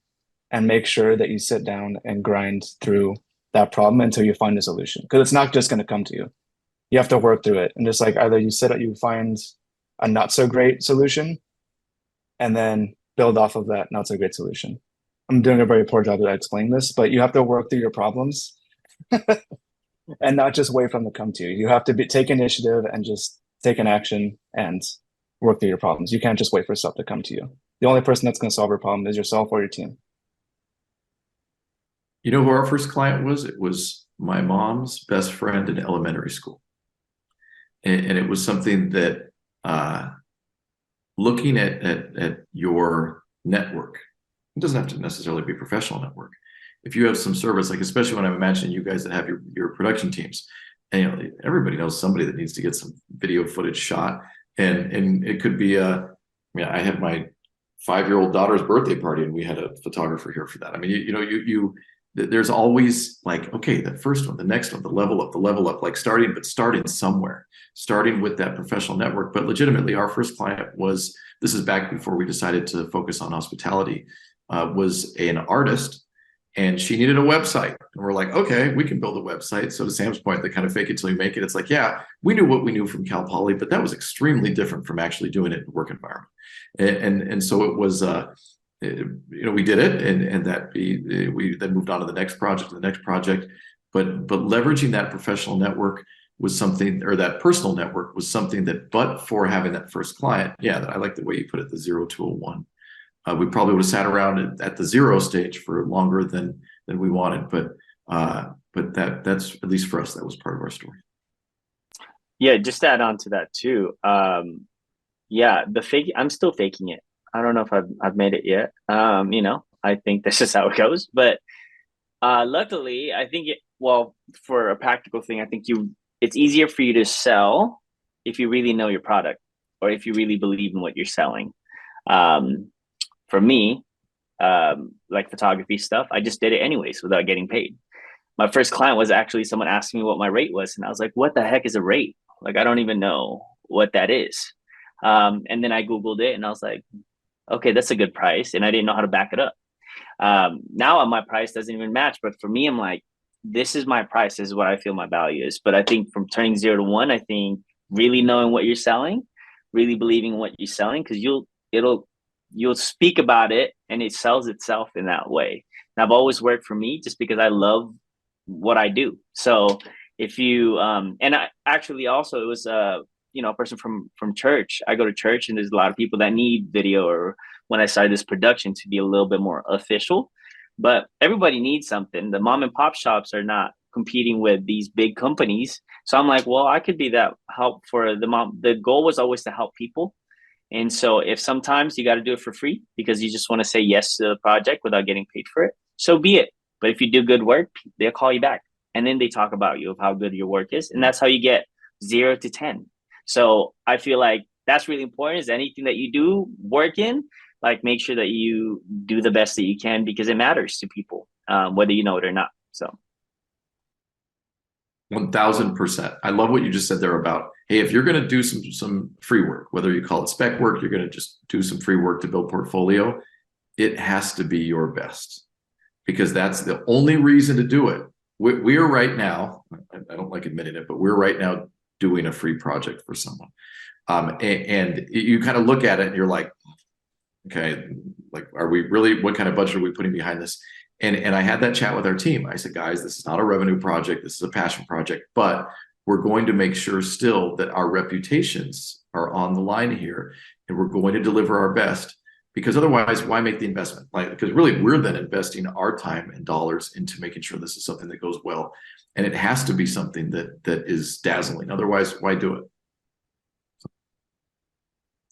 and make sure that you sit down and grind through that problem until you find a solution. Because it's not just going to come to you. You have to work through it. And just like either you find a not so great solution and then build off of that not so great solution. I'm doing a very poor job at explaining this, but you have to work through your problems and not just wait for them to come to you. You have to take initiative and just take an action and work through your problems. You can't just wait for stuff to come to you. The only person that's going to solve your problem is yourself or your team. You know who our first client was? It was my mom's best friend in elementary school. And it was something that looking at your network, it doesn't have to necessarily be a professional network. If you have some service, like especially when I'm imagining you guys that have your production teams, and you know, everybody knows somebody that needs to get some video footage shot. And it could be I mean, I had my 5-year-old daughter's birthday party and we had a photographer here for that. I mean, there's always like, okay, the first one, the next one, the level up, like starting somewhere, starting with that professional network. But legitimately, our first client was, this is back before we decided to focus on hospitality, was an artist, and she needed a website. And we're like, okay, we can build a website. So to Sam's point, the kind of fake it till you make it. It's like, yeah, we knew what we knew from Cal Poly, but that was extremely different from actually doing it in a work environment. And so it was, we did it, and we then moved on to the next project, but leveraging that professional network was something, or that personal network was something that, but for having that first client, yeah, I like the way you put it, the 0 to a 1. We probably would have sat around at the 0 stage for longer than we wanted, but that's, at least for us, that was part of our story. Yeah, just to add on to that too. Yeah, I'm still faking it. I don't know if I've made it yet. I think that's just how it goes. But luckily, I think for a practical thing, I think it's easier for you to sell if you really know your product or if you really believe in what you're selling. For me, like photography stuff, I just did it anyways without getting paid. My first client was actually someone asking me what my rate was, and I was like, "What the heck is a rate? Like, I don't even know what that is." And then I Googled it, and I was like, okay, that's a good price. And I didn't know how to back it up. Now my price doesn't even match. But for me, I'm like, this is my price. This is what I feel my value is. But I think from turning 0 to 1, I think really knowing what you're selling, really believing in what you're selling, because you'll speak about it and it sells itself in that way. And I've always worked for me just because I love what I do. So if you, and I actually also, it was, a person from church. I go to church and there's a lot of people that need video, or when I started this production, to be a little bit more official, but everybody needs something. The mom and pop shops are not competing with these big companies. So I'm like, well, I could be that help for the mom. The goal was always to help people. And so if sometimes you got to do it for free because you just want to say yes to the project without getting paid for it, so be it. But if you do good work, they'll call you back. And then they talk about you of how good your work is. And that's how you get 0 to 10. So I feel like that's really important, is anything that you do work in, like make sure that you do the best that you can, because it matters to people, whether you know it or not. So 1000%. I love what you just said there about, hey, if you're going to do some free work, whether you call it spec work, you're going to just do some free work to build portfolio, it has to be your best, because that's the only reason to do it. We are right now, I don't like admitting it, but we're right now doing a free project for someone. And you kind of look at it and you're like, okay, like, are we really, what kind of budget are we putting behind this? And I had that chat with our team. I said, guys, this is not a revenue project. This is a passion project, but we're going to make sure still that our reputations are on the line here, and we're going to deliver our best, because otherwise, why make the investment? Like, because really we're then investing our time and dollars into making sure this is something that goes well. And it has to be something that is dazzling. Otherwise, why do it?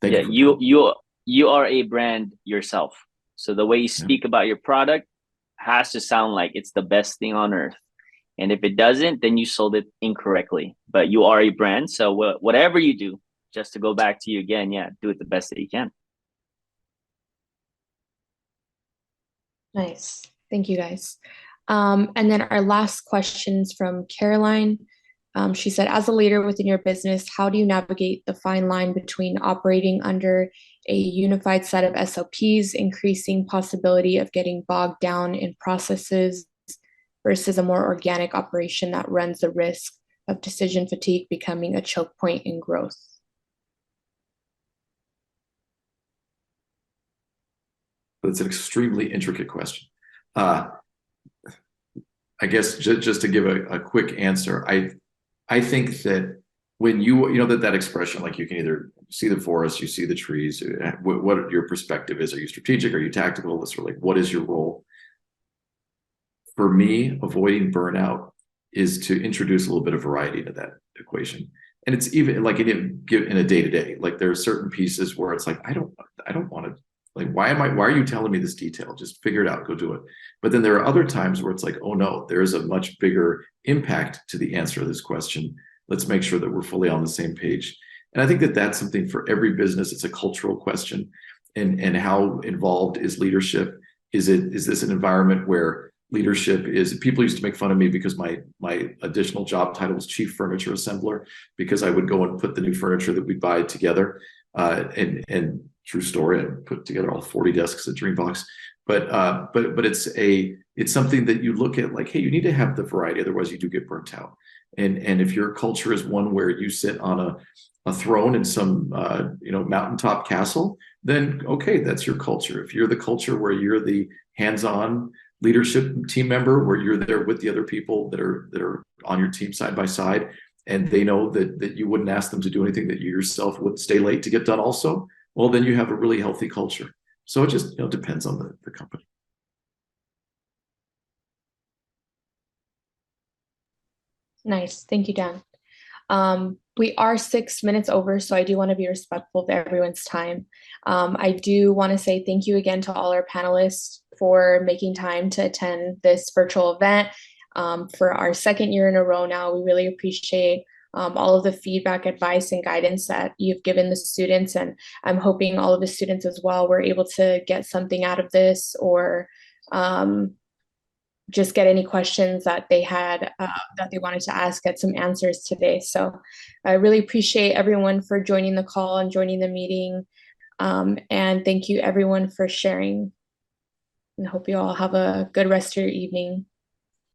Thank you. You are a brand yourself. So the way you speak about your product has to sound like it's the best thing on earth. And if it doesn't, then you sold it incorrectly. But you are a brand. So whatever you do, just to go back to you again, do it the best that you can. Nice. Thank you, guys. And then our last questions from Caroline. She said, as a leader within your business, how do you navigate the fine line between operating under a unified set of SOPs, increasing possibility of getting bogged down in processes versus a more organic operation that runs the risk of decision fatigue becoming a choke point in growth? That's an extremely intricate question. I guess just to give a quick answer, I think that when you know that expression, like you can either see the forest, you see the trees, what your perspective is. Are you strategic? Are you tactical? This, or like, what is your role? For me, avoiding burnout is to introduce a little bit of variety to that equation. And it's even like in a day-to-day, like there are certain pieces where it's like, I don't want to, like, why are you telling me this detail? Just figure it out, go do it. But then there are other times where it's like, oh no, there is a much bigger impact to the answer of this question. Let's make sure that we're fully on the same page. And I think that that's something for every business. It's a cultural question. And how involved is leadership? Is this an environment where leadership is, people used to make fun of me because my additional job title was chief furniture assembler, because I would go and put the new furniture that we'd buy together. And true story, I put together all 40 desks at Dreambox. But it's something that you look at like, hey, you need to have the variety, otherwise you do get burnt out. And if your culture is one where you sit on a throne in some mountaintop castle, then okay, that's your culture. If you're the culture where you're the hands-on leadership team member, where you're there with the other people that are on your team side by side, and they know that you wouldn't ask them to do anything that you yourself would stay late to get done also, well, then you have a really healthy culture. So it just depends on the company. Nice. Thank you, Dan. We are 6 minutes over, so I do want to be respectful of everyone's time. I do want to say thank you again to all our panelists for making time to attend this virtual event. For our second year in a row now, we really appreciate all of the feedback, advice, and guidance that you've given the students. And I'm hoping all of the students as well were able to get something out of this, or just get any questions that they had that they wanted to ask, get some answers today. So I really appreciate everyone for joining the call and joining the meeting. And thank you everyone for sharing, and hope you all have a good rest of your evening.